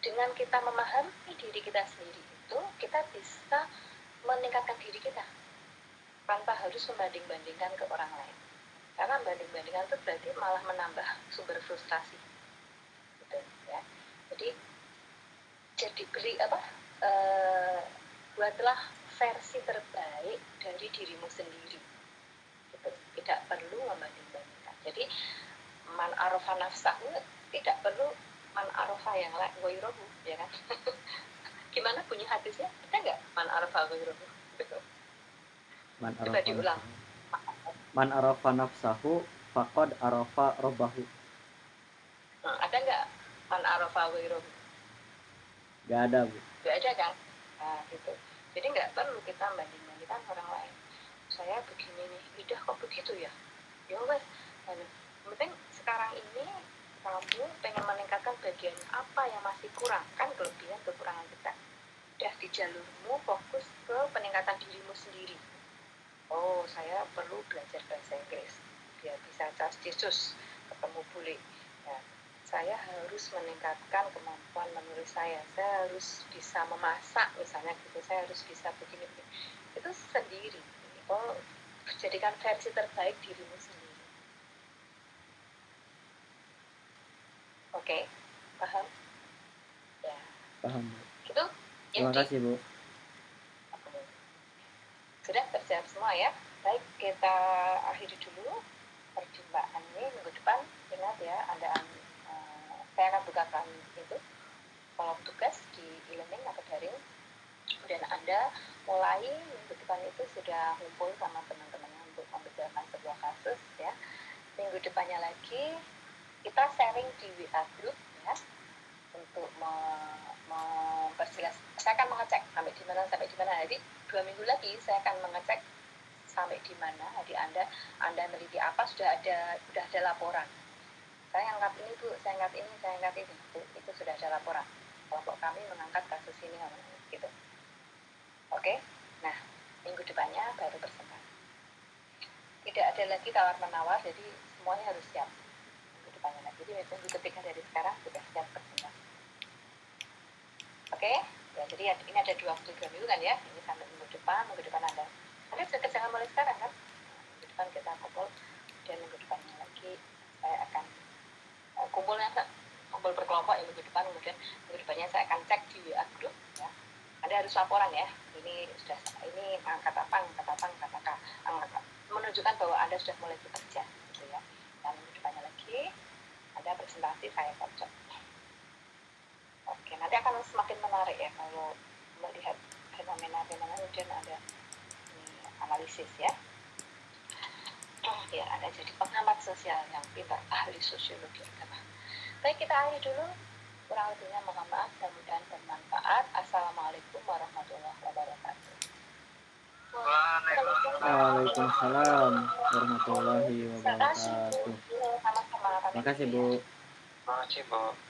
dengan kita memahami diri kita sendiri itu, kita bisa meningkatkan diri kita tanpa harus membanding-bandingkan ke orang lain. Karena banding-bandingkan itu berarti malah menambah sumber frustrasi. Gitu, ya. Jadi buatlah versi terbaik dari dirimu sendiri. Gitu. Tidak perlu membanding-bandingkan. Jadi man arafa nafsahu, tidak perlu man arafa yang lain ghairuhu, ya kan? Gimana bunyi hadisnya? Ada nggak man arafa ghairuhu? Coba diulang. Man arafa nafsahu faqad arafa rabbahu. Ada nggak man arafa ghairuhu? Nggak ada, Bu. Nggak ada kan? Nah, gitu. Jadi nggak perlu kita banding-bandingkan orang lain. Saya begini nih, lidah kok begitu ya? Ya wes. Yang penting sekarang ini kamu pengen meningkatkan bagian apa yang masih kurang, kan kelebihan kekurangan kita. Udah di jalurmu, fokus ke peningkatan dirimu sendiri. Oh, saya perlu belajar bahasa Inggris biar bisa cas Jesus, ketemu bule. Ya, saya harus meningkatkan kemampuan menulis saya harus bisa memasak misalnya gitu, saya harus bisa begini. Itu sendiri. Oh, jadikan versi terbaik dirimu sendiri. Oke, paham? Ya. Paham, Bu. Gitu. Terima kasih, Bu. Sudah terjawab semua ya. Baik, kita akhiri dulu perjumpaan ini minggu depan. Ingat ya, saya akan bukakan itu kolom tugas di e-learning atau daring. Kemudian Anda mulai minggu depan itu sudah ngumpul sama teman-temannya untuk membicarakan sebuah kasus ya. Minggu depannya lagi kita sharing di WA group ya untuk memperjelas. Saya akan mengecek sampai di mana. Jadi 2 minggu lagi saya akan mengecek sampai di mana. Jadi Anda meliti apa, sudah ada laporan. Saya angkat ini Bu, saya angkat ini. Itu sudah ada laporan. Kelompok kami mengangkat kasus ini gitu. Oke. Nah, minggu depannya baru presentasi. Tidak ada lagi tawar-menawar, jadi semuanya harus siap. Minggu depannya lagi. Jadi minggu ketiga dari sekarang sudah siap presentasi. Oke? Ya, jadi ini ada 23 minggu kan ya. Ini sampai minggu depan Anda sudah kerjakan mulai sekarang kan? Minggu depan kita kumpul, dan minggu depannya lagi saya akan kumpul berkelompok ya minggu depan, kemudian minggu depannya saya akan cek di WA group ya. Anda harus laporan ya, ini angkat apa, menunjukkan bahwa Anda sudah mulai bekerja gitu ya. Dan minggu depannya lagi Anda presentasi, saya cocok. Oke, nanti akan semakin menarik ya kalau melihat fenomena kemudian Anda analisis ya. Biar Anda jadi pengamat sosial yang pintar, ahli sosiologi agama. Baik, kita akhiri dulu. Kurang lebihnya mohon maaf, mudah-mudahan bermanfaat. Assalamualaikum warahmatullahi wabarakatuh. Waalaikumsalam warahmatullahi wabarakatuh. Sama-sama. Terima kasih, Bu. Terima kasih, Bu.